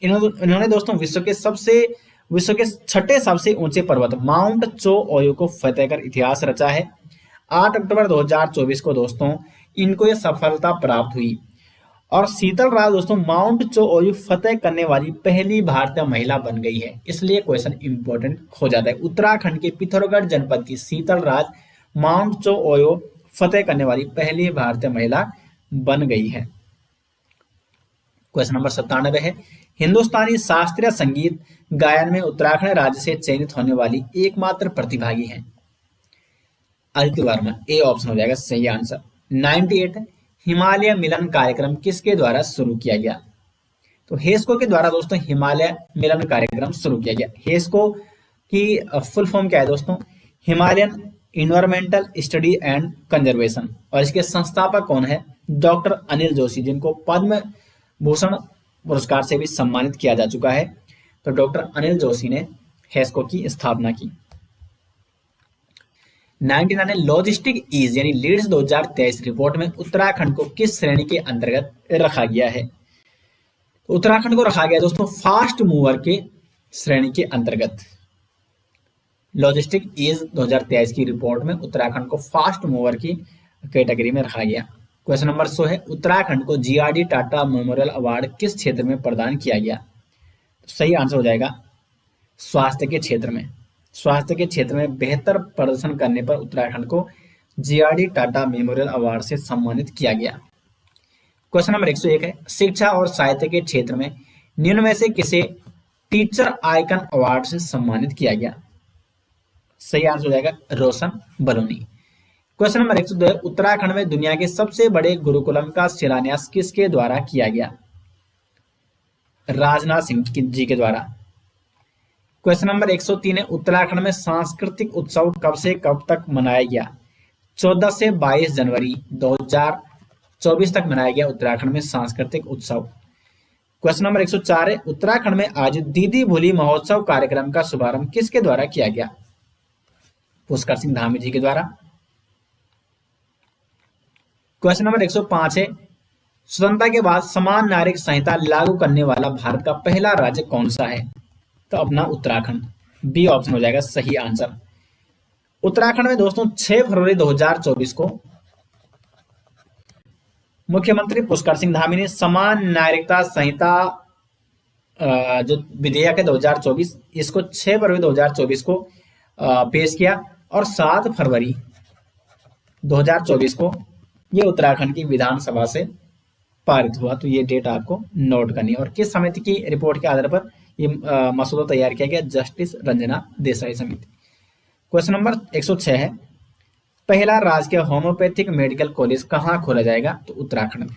इन्होंने दोस्तों विश्व के छठे सबसे ऊंचे पर्वत माउंट चोओयू को फतेह कर इतिहास रचा है। 8 अक्टूबर 2024 को दोस्तों इनको ये सफलता प्राप्त हुई। और शीतल राज दोस्तों माउंट चोओयू फतेह करने वाली पहली भारतीय महिला बन गई है, इसलिए क्वेश्चन इंपॉर्टेंट हो जाता है। उत्तराखंड के पिथौरागढ़ जनपद की शीतल राज माउंट चोओयू फतेह करने वाली पहली भारतीय महिला बन गई है। क्वेश्चन नंबर 97 है। हिंदुस्तानी शास्त्रीय संगीत गायन में उत्तराखंड राज्य से चयनित होने वाली एकमात्र प्रतिभागी हैं? आदित्य वर्मा। ए ऑप्शन हो जाएगा सही आंसर। 98 है। हिमालय मिलन कार्यक्रम किसके द्वारा शुरू किया गया? तो हेस्को के द्वारा दोस्तों हिमालय मिलन कार्यक्रम शुरू किया गया। हेस्को की फुल फॉर्म क्या है दोस्तों? Himalayan environmental study and conservation. और इसके संस्थापक कौन है? डॉक्टर अनिल जोशी, जिनको पद्म भूषण पुरस्कार से भी सम्मानित किया जा चुका है। तो डॉक्टर अनिल जोशी ने हेस्को की स्थापना की। 99 लॉजिस्टिक ईज यानी लीड्स 2023 रिपोर्ट में उत्तराखंड को किस श्रेणी के अंतर्गत रखा गया है? उत्तराखंड को रखा गया दोस्तों फास्ट मूवर के श्रेणी के अंतर्गत। लॉजिस्टिक ईज 2023 की रिपोर्ट में उत्तराखंड को फास्ट मूवर की कैटेगरी में रखा गया। क्वेश्चन नंबर 100 है। उत्तराखंड को जीआरडी टाटा मेमोरियल अवार्ड किस क्षेत्र में प्रदान किया गया? सही आंसर हो जाएगा स्वास्थ्य के क्षेत्र में। स्वास्थ्य के क्षेत्र में बेहतर प्रदर्शन करने पर उत्तराखंड को जीआरडी टाटा मेमोरियल अवार्ड से सम्मानित किया गया। क्वेश्चन नंबर 101 है। शिक्षा और साहित्य के क्षेत्र में निम्न में से किसे टीचर आइकन अवार्ड से सम्मानित किया गया? सही आंसर हो जाएगा रोशन बलूनी। क्वेश्चन नंबर 102 है। उत्तराखंड में दुनिया के सबसे बड़े गुरुकुलम का शिलान्यास किसके द्वारा किया गया? राजनाथ सिंह जी के द्वारा। क्वेश्चन नंबर 103 है। उत्तराखंड में सांस्कृतिक उत्सव कब से कब तक मनाया गया? 14 से 22 जनवरी 2024 तक मनाया गया उत्तराखंड में सांस्कृतिक उत्सव। क्वेश्चन नंबर 104 है। उत्तराखंड में आज दीदी भोली महोत्सव कार्यक्रम का शुभारंभ किसके द्वारा किया गया? पुष्कर सिंह धामी जी के द्वारा। क्वेश्चन नंबर 105 है। स्वतंत्रता के बाद समान नागरिक संहिता लागू करने वाला भारत का पहला राज्य कौन सा है? तो अपना उत्तराखंड। बी ऑप्शन हो जाएगा सही आंसर। उत्तराखंड में दोस्तों 6 फरवरी 2024 को मुख्यमंत्री पुष्कर सिंह धामी ने समान नागरिकता संहिता जो विधेयक है 2024, इसको 6 फरवरी 2024 को पेश किया और 7 फरवरी 2024 को ये उत्तराखंड की विधानसभा से पारित हुआ। तो ये डेट आपको नोट करनी है। और किस समिति की रिपोर्ट के आधार पर ये मसौदा तैयार किया गया? जस्टिस रंजना देसाई समिति। क्वेश्चन नंबर 106 है। पहला राजकीय होम्योपैथिक मेडिकल कॉलेज कहाँ खोला जाएगा? तो उत्तराखंड में।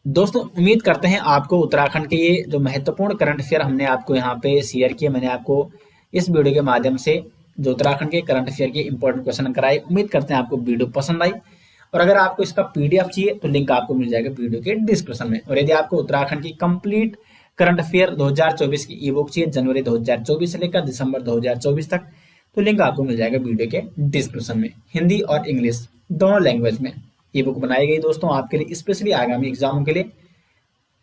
दोस्तों उम्मीद करते हैं आपको उत्तराखंड के ये जो महत्वपूर्ण करंट अफेयर हमने आपको यहाँ पे शेयर किए, मैंने आपको इस वीडियो के माध्यम से जो उत्तराखंड के करंट अफेयर के इंपॉर्टेंट क्वेश्चन कराए। उम्मीद करते हैं आपको वीडियो पसंद आई। और अगर आपको इसका पीडीएफ चाहिए तो लिंक आपको मिल जाएगा वीडियो के डिस्क्रिप्शन में। और यदि आपको उत्तराखंड की कंप्लीट करंट अफेयर 2024 की ई बुक चाहिए जनवरी 2024 से लेकर दिसंबर 2024 तक, तो लिंक आपको मिल जाएगा वीडियो के डिस्क्रिप्शन में। हिंदी और इंग्लिश दोनों लैंग्वेज में ई बुक बनाई गई दोस्तों आपके लिए, स्पेशली आगामी एग्जामों के लिए।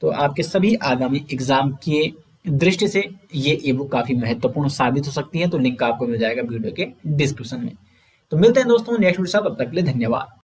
तो आपके सभी आगामी एग्जाम की दृष्टि से ये ई बुक काफी महत्वपूर्ण साबित हो सकती है। तो लिंक आपको मिल जाएगा वीडियो के डिस्क्रिप्शन में। तो मिलते हैं दोस्तों नेक्स्ट वीडियो, तब तक के लिए धन्यवाद।